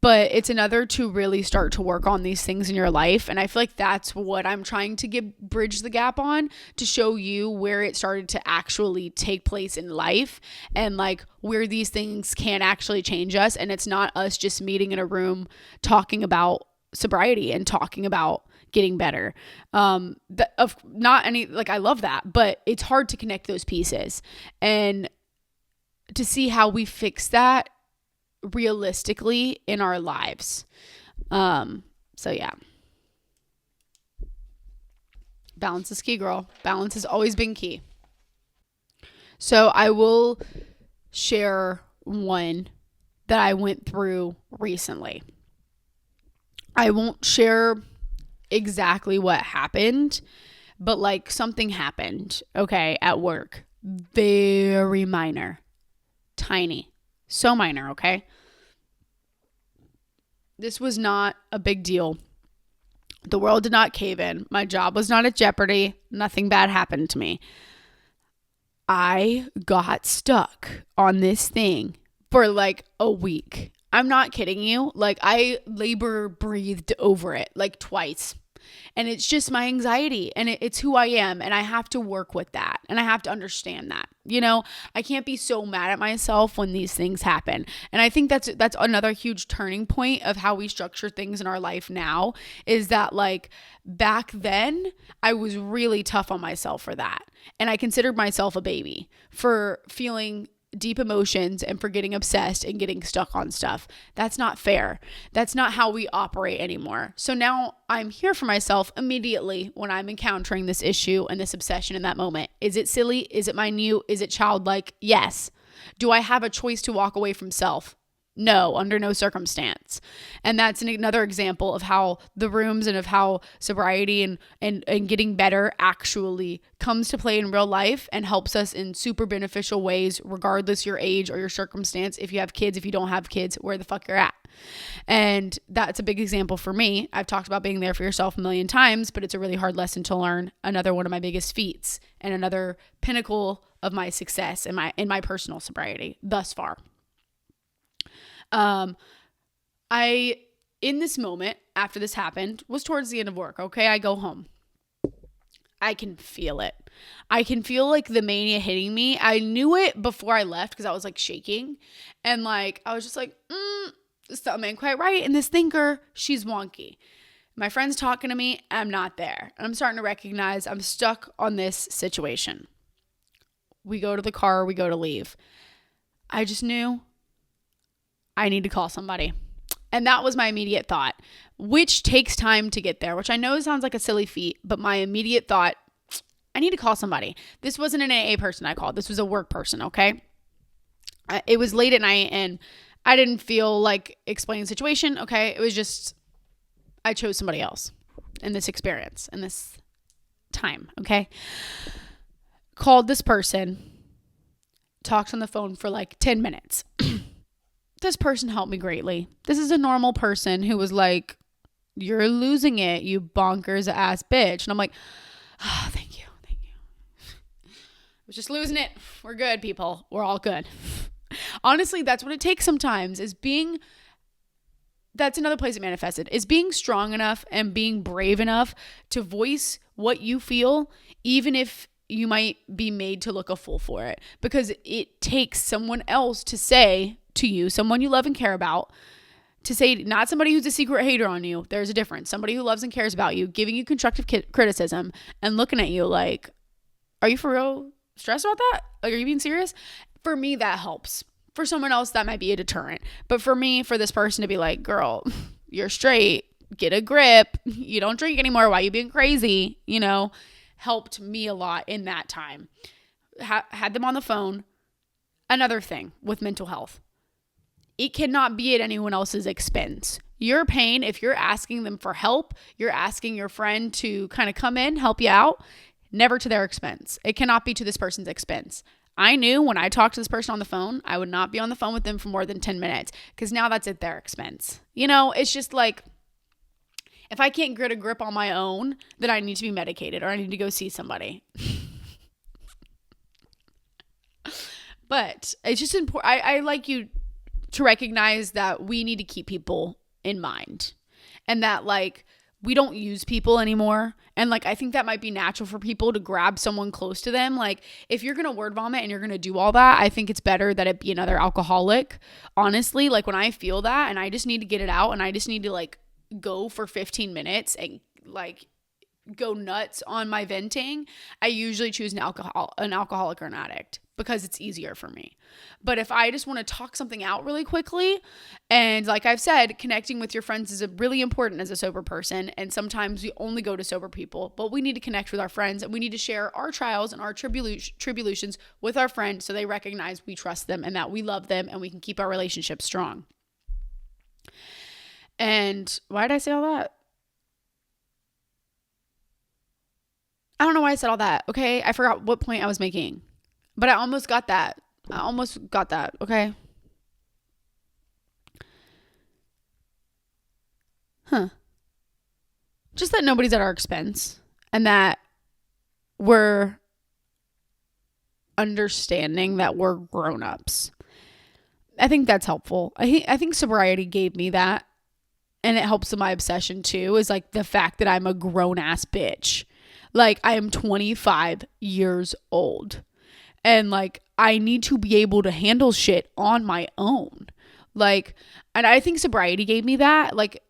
But it's another to really start to work on these things in your life. And I feel like that's what I'm trying to bridge the gap on, to show you where it started to actually take place in life and like where these things can actually change us. And it's not us just meeting in a room talking about sobriety and talking about getting better. I love that, but it's hard to connect those pieces and to see how we fix that realistically in our lives. So yeah. Balance is key, girl. Balance has always been key. So I will share one that I went through recently. I won't share exactly what happened, but like something happened, okay, at work. Very minor. Tiny. So minor, okay? This was not a big deal. The world did not cave in. My job was not at jeopardy. Nothing bad happened to me. I got stuck on this thing for like a week. I'm not kidding you. Like, I labor breathed over it like twice. And it's just my anxiety, and it's who I am, and I have to work with that, and I have to understand that. I can't be so mad at myself when these things happen. And I think that's another huge turning point of how we structure things in our life now, is that like back then I was really tough on myself for that. And I considered myself a baby for feeling deep emotions and for getting obsessed and getting stuck on stuff. That's not fair. That's not how we operate anymore. So now I'm here for myself immediately when I'm encountering this issue and this obsession in that moment. Is it silly? Is it minute? Is it childlike? Yes. Do I have a choice to walk away from self? No, under no circumstance. And that's another example of how the rooms and of how sobriety and getting better actually comes to play in real life and helps us in super beneficial ways, regardless your age or your circumstance. If you have kids, if you don't have kids, where the fuck you're at. And that's a big example for me. I've talked about being there for yourself a million times, but it's a really hard lesson to learn. Another one of my biggest feats and another pinnacle of my success in my personal sobriety thus far. In this moment, after this happened, was towards the end of work. Okay. I go home. I can feel it. I can feel like the mania hitting me. I knew it before I left because I was like shaking, and like, I was just like, something ain't quite right. And this thinker, she's wonky. My friend's talking to me. I'm not there. And I'm starting to recognize I'm stuck on this situation. We go to the car. We go to leave. I just knew I need to call somebody. And that was my immediate thought, which takes time to get there, which I know sounds like a silly feat, but my immediate thought, I need to call somebody. This wasn't an AA person I called. This was a work person, okay? It was late at night, and I didn't feel like explaining the situation, okay? It was just, I chose somebody else in this experience, in this time, okay? Called this person, talked on the phone for like 10 minutes. This person helped me greatly. This is a normal person who was like, you're losing it, you bonkers ass bitch. And I'm like, oh, thank you. I was just losing it. We're good, people. We're all good. Honestly, that's what it takes sometimes, that's another place it manifested, is being strong enough and being brave enough to voice what you feel, even if you might be made to look a fool for it, because it takes someone else to say to you, someone you love and care about, to say, not somebody who's a secret hater on you. There's a difference. Somebody who loves and cares about you, giving you constructive criticism and looking at you like, are you for real stressed about that? Like, are you being serious? For me, that helps. For someone else, that might be a deterrent. But for me, for this person to be like, girl, you're straight. get a grip. You don't drink anymore. Why are you being crazy? Helped me a lot in that time. Had them on the phone. Another thing with mental health. It cannot be at anyone else's expense. Your pain, if you're asking them for help, you're asking your friend to kind of come in, help you out, never to their expense. It cannot be to this person's expense. I knew when I talked to this person on the phone, I would not be on the phone with them for more than 10 minutes because now that's at their expense. It's just like, if I can't get a grip on my own, then I need to be medicated or I need to go see somebody. But it's just important. I like you to recognize that we need to keep people in mind and that like we don't use people anymore. And like I think that might be natural for people to grab someone close to them. Like if you're going to word vomit and you're going to do all that, I think it's better that it be another alcoholic. Honestly, like when I feel that and I just need to get it out and I just need to like go for 15 minutes and like go nuts on my venting, I usually choose an alcoholic or an addict because it's easier for me. But if I just want to talk something out really quickly, and like I've said, connecting with your friends is really important as a sober person. And sometimes we only go to sober people, but we need to connect with our friends and we need to share our trials and our tribulations with our friends so they recognize we trust them and that we love them and we can keep our relationship strong. And why did I say all that? I don't know why I said all that. Okay. I forgot what point I was making, but I almost got that. Okay. Just that nobody's at our expense and that we're understanding that we're grown-ups. I think that's helpful. I think sobriety gave me that. And it helps with my obsession too, is like the fact that I'm a grown-ass bitch. Like I am 25 years old and like I need to be able to handle shit on my own. Like, and I think sobriety gave me that, like,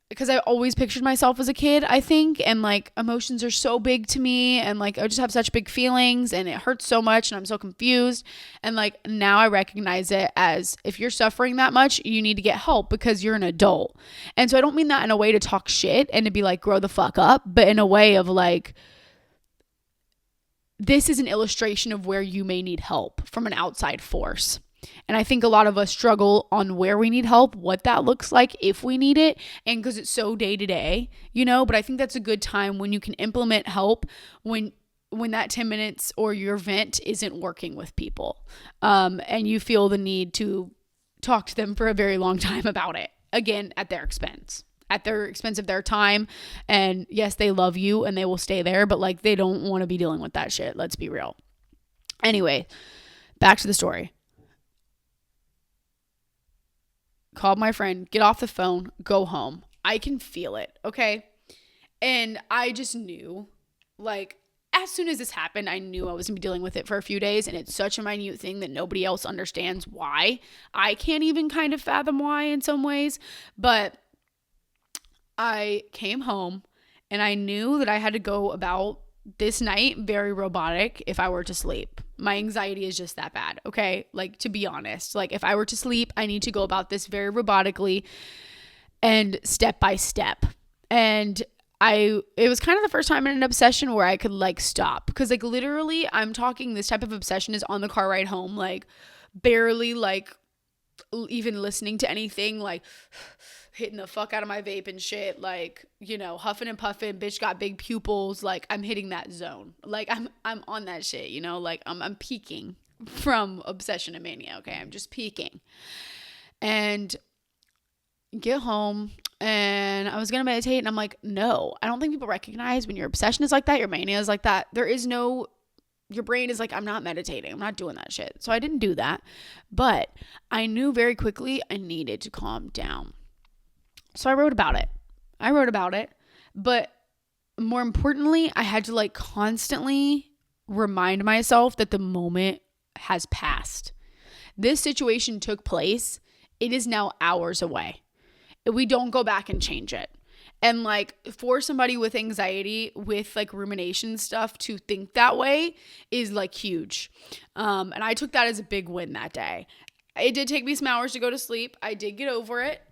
because I always pictured myself as a kid, I think, and like emotions are so big to me and like I just have such big feelings and it hurts so much and I'm so confused. And like now I recognize it as if you're suffering that much, you need to get help because you're an adult. And so I don't mean that in a way to talk shit and to be like, grow the fuck up, but in a way of like, this is an illustration of where you may need help from an outside force. And I think a lot of us struggle on where we need help, what that looks like, if we need it, and because it's so day to day, but I think that's a good time when you can implement help when that 10 minutes or your vent isn't working with people. And you feel the need to talk to them for a very long time about it, again, at their expense of their time. And yes, they love you and they will stay there, but like they don't want to be dealing with that shit. Let's be real. Anyway, back to the story. Called my friend, get off the phone, go home. I can feel it, okay? And I just knew, like, as soon as this happened, I knew I was going to be dealing with it for a few days, and it's such a minute thing that nobody else understands why. I can't even kind of fathom why in some ways, but I came home, and I knew that I had to go about this night very robotic if I were to sleep. My anxiety is just that bad, okay? Like, to be honest, like if I were to sleep, I need to go about this very robotically and step by step. And it was kind of the first time in an obsession where I could like stop, because like literally I'm talking, this type of obsession is on the car ride home, like barely like even listening to anything, like hitting the fuck out of my vape and shit, like, huffing and puffing, bitch got big pupils, like I'm hitting that zone, like I'm on that shit, like I'm peaking from obsession and mania, okay? I'm just peaking. And get home and I was gonna meditate and I'm like, no, I don't think people recognize when your obsession is like that, your mania is like that, your brain is like, I'm not meditating, I'm not doing that shit. So I didn't do that, but I knew very quickly I needed to calm down. So I wrote about it. But more importantly, I had to like constantly remind myself that the moment has passed. This situation took place. It is now hours away. We don't go back and change it. And like for somebody with anxiety, with like rumination stuff, to think that way is like huge. And I took that as a big win that day. It did take me some hours to go to sleep. I did get over it.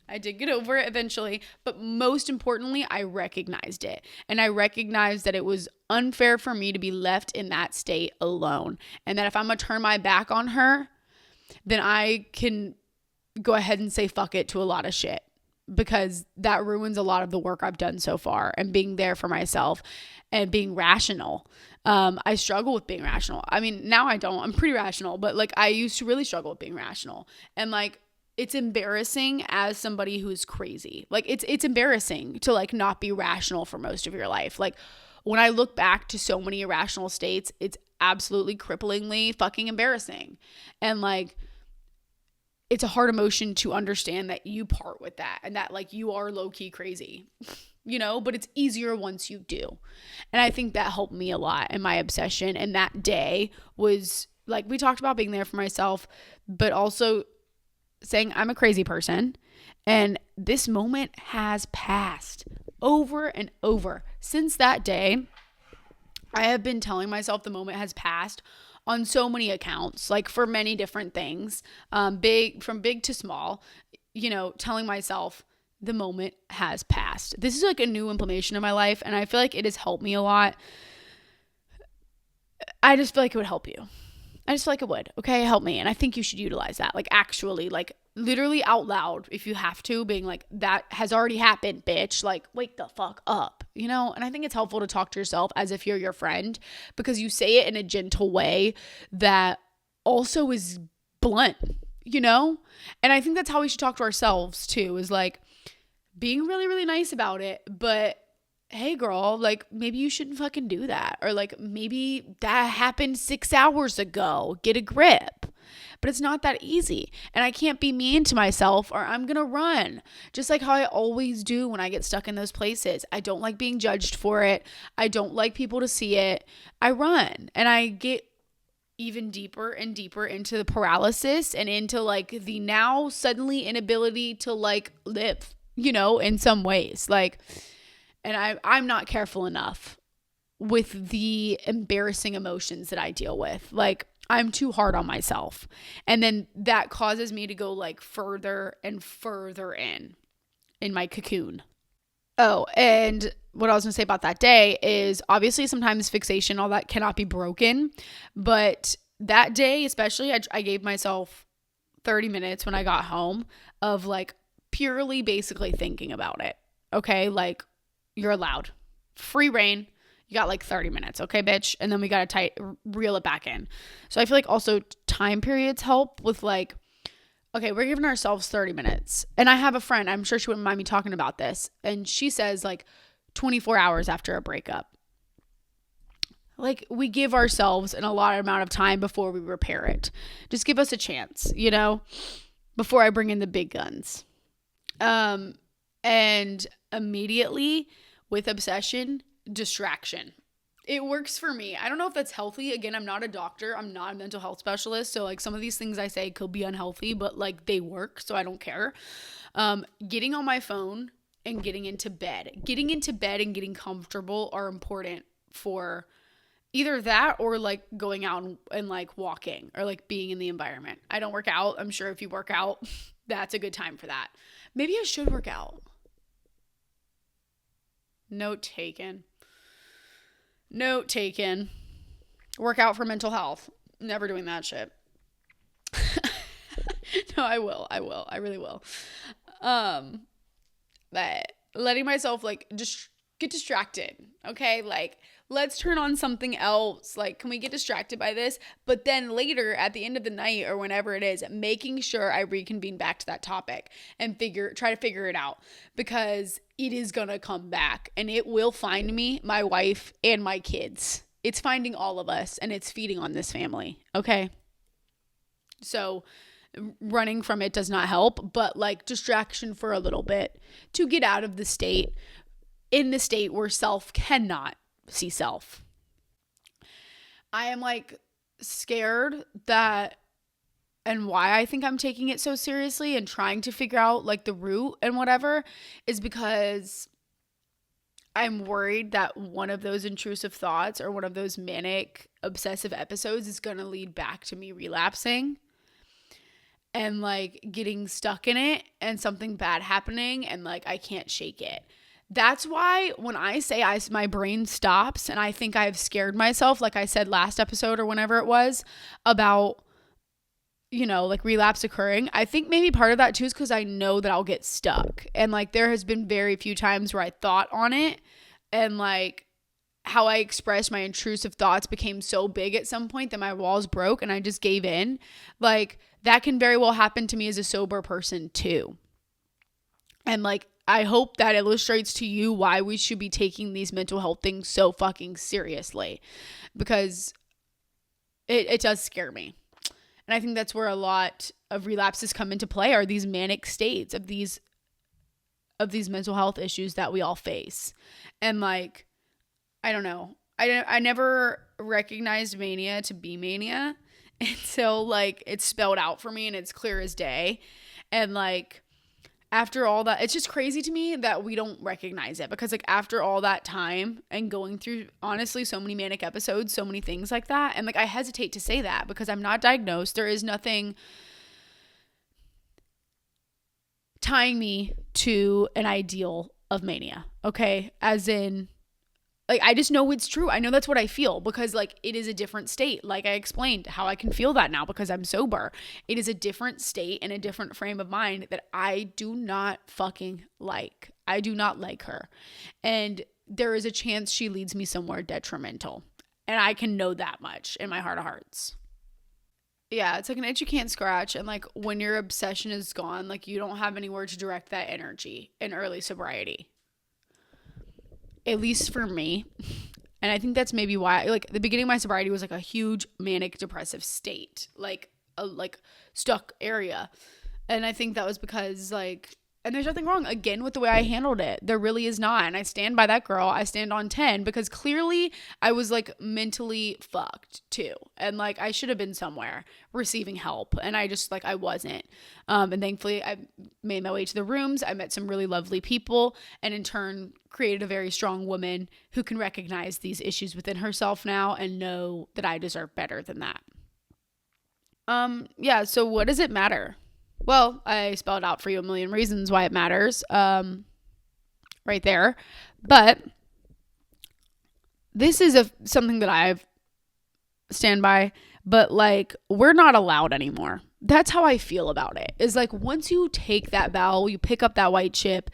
I did get over it eventually, but most importantly, I recognized it. And I recognized that it was unfair for me to be left in that state alone. And that if I'm going to turn my back on her, then I can go ahead and say fuck it to a lot of shit, because that ruins a lot of the work I've done so far and being there for myself and being rational. I struggle with being rational. I mean, now I don't. I'm pretty rational, but like I used to really struggle with being rational. And like it's embarrassing as somebody who's crazy. Like it's embarrassing to like not be rational for most of your life. Like when I look back to so many irrational states, it's absolutely cripplingly fucking embarrassing. And like it's a hard emotion to understand that you part with that and that like you are low-key crazy, but it's easier once you do. And I think that helped me a lot in my obsession. And that day was like, we talked about being there for myself, but also saying I'm a crazy person. And this moment has passed over and over. Since that day, I have been telling myself the moment has passed on so many accounts, like for many different things, from big to small, telling myself the moment has passed. This is like a new implementation in my life, and I feel like it has helped me a lot. I just feel like it would help you. I just feel like it would. Okay, help me. And I think you should utilize that. Like actually, like literally out loud if you have to, being like, that has already happened, bitch. Like, wake the fuck up, And I think it's helpful to talk to yourself as if you're your friend, because you say it in a gentle way that also is blunt, And I think that's how we should talk to ourselves too, is like being really, really nice about it. But hey girl, like maybe you shouldn't fucking do that. Or like maybe that happened 6 hours ago. Get a grip. But it's not that easy. And I can't be mean to myself or I'm going to run. Just like how I always do when I get stuck in those places. I don't like being judged for it. I don't like people to see it. I run and I get even deeper and deeper into the paralysis and into like the now suddenly inability to like live, in some ways. Like, and I'm not careful enough with the embarrassing emotions that I deal with. Like, I'm too hard on myself. And then that causes me to go like further and further in my cocoon. Oh, and what I was going to say about that day is obviously sometimes fixation, all that cannot be broken. But that day, especially, I gave myself 30 minutes when I got home of like purely basically thinking about it. Okay, like you're allowed. Free reign. You got like 30 minutes, okay, bitch? And then we got to reel it back in. So I feel like also time periods help with like, okay, we're giving ourselves 30 minutes. And I have a friend, I'm sure she wouldn't mind me talking about this. And she says like 24 hours after a breakup. Like we give ourselves an allotted amount of time before we repair it. Just give us a chance, before I bring in the big guns. And immediately with obsession, distraction. It works for me. I don't know if that's healthy. Again, I'm not a doctor. I'm not a mental health specialist. So like some of these things I say could be unhealthy, but like they work. So I don't care. Getting on my phone and getting into bed. Getting into bed and getting comfortable are important for either that or like going out and like walking or like being in the environment. I don't work out. I'm sure if you work out, that's a good time for that. Maybe I should work out. Note taken. Work out for mental health. Never doing that shit. No, I will. I really will. But letting myself like just get distracted. Okay. Like let's turn on something else. Like, can we get distracted by this? But then later at the end of the night or whenever it is, making sure I reconvene back to that topic and try to figure it out, because it is going to come back and it will find me, my wife, and my kids. It's finding all of us and it's feeding on this family. Okay. So running from it does not help, but like distraction for a little bit to get out of the state, in the state where self cannot see self. I am like scared that, and why I think I'm taking it so seriously and trying to figure out like the root and whatever is because I'm worried that one of those intrusive thoughts or one of those manic obsessive episodes is going to lead back to me relapsing. and like getting stuck in it and something bad happening and like I can't shake it. That's why when I say my brain stops and I think I've scared myself, like I said last episode or whenever it was, about, you know, like relapse occurring, I think maybe part of that too is because I know that I'll get stuck. And like there has been very few times where I thought on it and like how I expressed my intrusive thoughts became so big at some point that my walls broke and I just gave in. Like that can very well happen to me as a sober person too. And like, I hope that illustrates to you why we should be taking these mental health things so fucking seriously, because it does scare me. And I think that's where a lot of relapses come into play, are these manic states of these mental health issues that we all face. And like, I don't know. I never recognized mania to be mania until like it's spelled out for me and it's clear as day. And like, after all that, it's just crazy to me that we don't recognize it, because like after all that time and going through honestly so many manic episodes, so many things like that, and like I hesitate to say that because I'm not diagnosed. There is nothing tying me to an ideal of mania, okay? As in, like, I just know it's true. I know that's what I feel because, like, it is a different state. Like I explained how I can feel that now because I'm sober. It is a different state and a different frame of mind that I do not fucking like. I do not like her. And there is a chance she leads me somewhere detrimental. And I can know that much in my heart of hearts. Yeah, it's like an itch you can't scratch. And, like, when your obsession is gone, like, you don't have anywhere to direct that energy in early sobriety. At least for me. And I think that's maybe why, like, the beginning of my sobriety was like a huge manic depressive state, like a stuck area. And I think that was because like, and there's nothing wrong again with the way I handled it. There really is not. And I stand by that girl. I stand on 10 because clearly I was like mentally fucked too. And like I should have been somewhere receiving help. And I just like, I wasn't. And thankfully I made my way to the rooms. I met some really lovely people and in turn created a very strong woman who can recognize these issues within herself now and know that I deserve better than that. Yeah. So what does it matter? Well, I spelled out for you a million reasons why it matters, right there. But this is something that I stand by, but like, we're not allowed anymore. That's how I feel about it. Is like, once you take that vow, you pick up that white chip,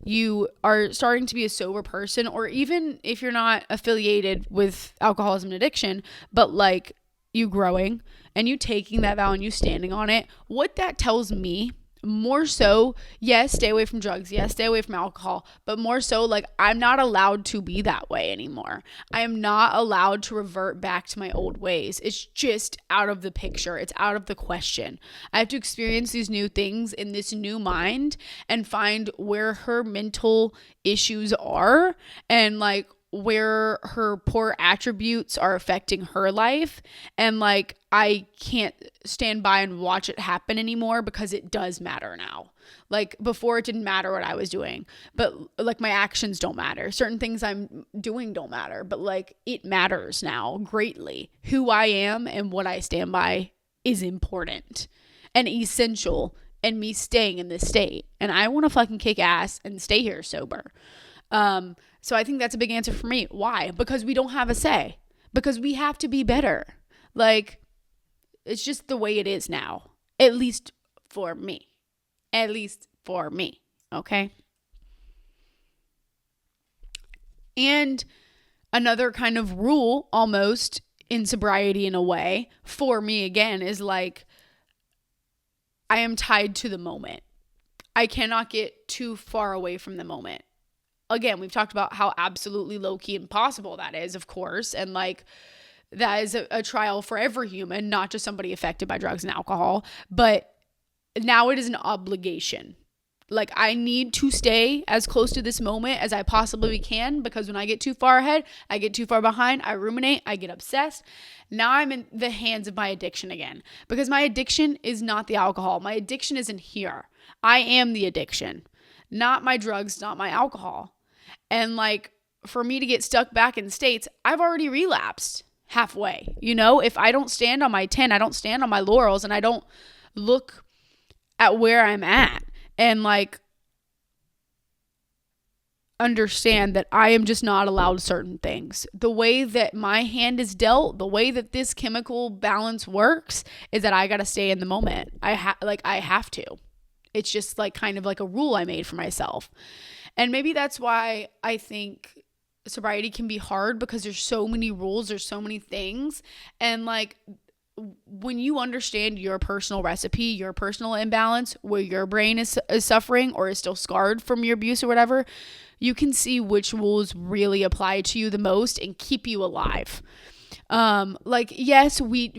you are starting to be a sober person, or even if you're not affiliated with alcoholism and addiction, but like you growing and you taking that vow and you standing on it, what that tells me more so, yes, stay away from drugs, yes, stay away from alcohol, but more so like I'm not allowed to be that way anymore. I am not allowed to revert back to my old ways. It's just out of the picture. It's out of the question. I have to experience these new things in this new mind and find where her mental issues are and like where her poor attributes are affecting her life. And like, I can't stand by and watch it happen anymore because it does matter now. Like before it didn't matter what I was doing, but like my actions don't matter. Certain things I'm doing don't matter, but like it matters now greatly. Who I am and what I stand by is important and essential in me staying in this state. And I want to fucking kick ass and stay here sober. So I think that's a big answer for me. Why? Because we don't have a say. Because we have to be better. Like, it's just the way it is now. At least for me. At least for me. Okay? And another kind of rule, almost, in sobriety in a way, for me again, is like, I am tied to the moment. I cannot get too far away from the moment. Again, we've talked about how absolutely low-key impossible that is, of course. And like, that is a trial for every human, not just somebody affected by drugs and alcohol. But now it is an obligation. Like, I need to stay as close to this moment as I possibly can, because when I get too far ahead, I get too far behind, I ruminate, I get obsessed. Now I'm in the hands of my addiction again, because my addiction is not the alcohol. My addiction isn't here. I am the addiction, not my drugs, not my alcohol. And like, for me to get stuck back in states, I've already relapsed halfway. You know, if I don't stand on my 10, I don't stand on my laurels, and I don't look at where I'm at and like understand that I am just not allowed certain things. The way that my hand is dealt, the way that this chemical balance works is that I got to stay in the moment. I have to. It's just like kind of like a rule I made for myself. And maybe that's why I think sobriety can be hard, because there's so many rules, there's so many things. And like when you understand your personal recipe, your personal imbalance, where your brain is suffering or is still scarred from your abuse or whatever, you can see which rules really apply to you the most and keep you alive. Like, yes, we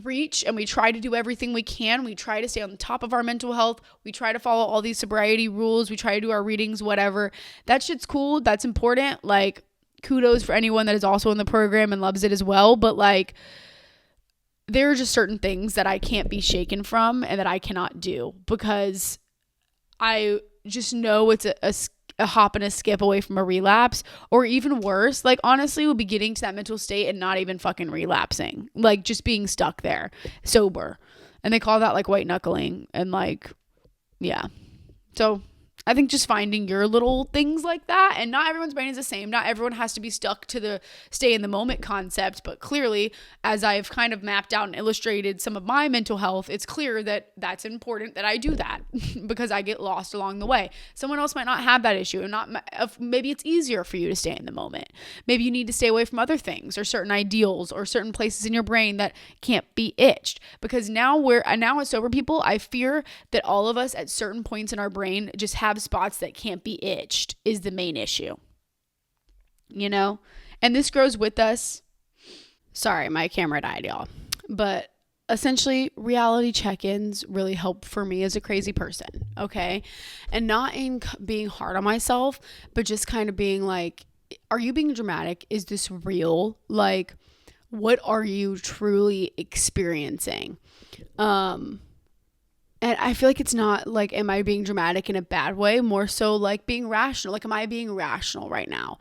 reach and we try to do everything we can. We try to stay on the top of our mental health. We try to follow all these sobriety rules. We try to do our readings, whatever. That shit's cool. That's important. Like, kudos for anyone that is also in the program and loves it as well. But like, there are just certain things that I can't be shaken from and that I cannot do, because I just know it's a hop and a skip away from a relapse, or even worse, like honestly, we'll be getting to that mental state and not even fucking relapsing, like just being stuck there sober. And they call that like white knuckling. And like, yeah. So I think just finding your little things like that, and not everyone's brain is the same. Not everyone has to be stuck to the stay in the moment concept, but clearly, as I've kind of mapped out and illustrated some of my mental health, it's clear that that's important that I do that because I get lost along the way. Someone else might not have that issue, and maybe it's easier for you to stay in the moment. Maybe you need to stay away from other things or certain ideals or certain places in your brain that can't be itched. Because now as sober people, I fear that all of us at certain points in our brain just have spots that can't be itched is the main issue, you know? And this grows with us. Sorry, my camera died, y'all. But essentially, reality check-ins really help for me as a crazy person, okay? And not in being hard on myself, but just kind of being like, are you being dramatic? Is this real? Like, what are you truly experiencing? And I feel like it's not like, am I being dramatic in a bad way? More so like being rational. Like, am I being rational right now?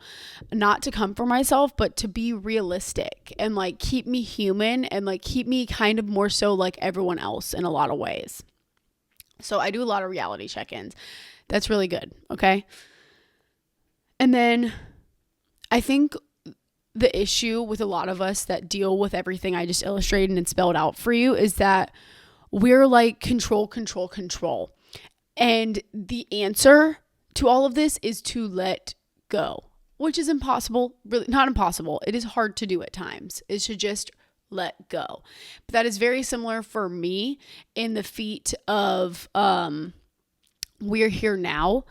Not to come for myself, but to be realistic and like keep me human and like keep me kind of more so like everyone else in a lot of ways. So I do a lot of reality check-ins. That's really good. Okay. And then I think the issue with a lot of us that deal with everything I just illustrated and spelled out for you is that we're like control. And the answer to all of this is to let go, which is impossible. Really not impossible. It is hard to do at times, is to just let go. But that is very similar for me in the feat of we're here now,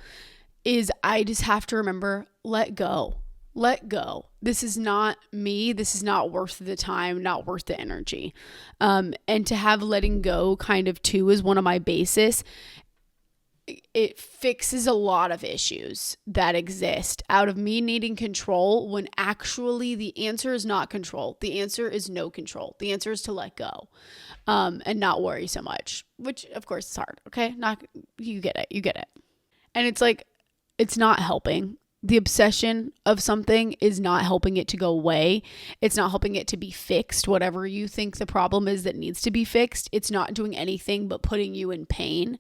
is I just have to remember, let go. Let go. This is not me. This is not worth the time, not worth the energy. And to have letting go kind of too is one of my bases. It fixes a lot of issues that exist out of me needing control, when actually the answer is not control. The answer is no control. The answer is to let go and not worry so much, which of course is hard. Okay. You get it. And it's like, it's not helping. The obsession of something is not helping it to go away. It's not helping it to be fixed. Whatever you think the problem is that needs to be fixed, it's not doing anything but putting you in pain.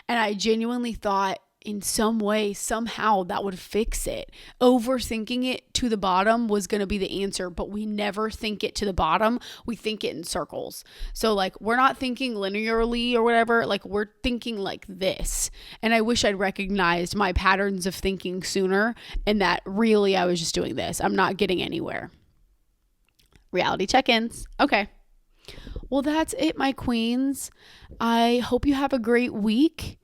And I genuinely thought in some way, somehow that would fix it. Overthinking it to the bottom was going to be the answer, but we never think it to the bottom. We think it in circles. So like, we're not thinking linearly or whatever, like we're thinking like this. And I wish I'd recognized my patterns of thinking sooner, and that really I was just doing this. I'm not getting anywhere. Reality check-ins. Okay. Well, that's it, my queens. I hope you have a great week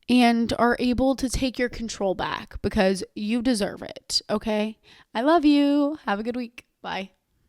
and are able to take your control back, because you deserve it. Okay. I love you. Have a good week. Bye.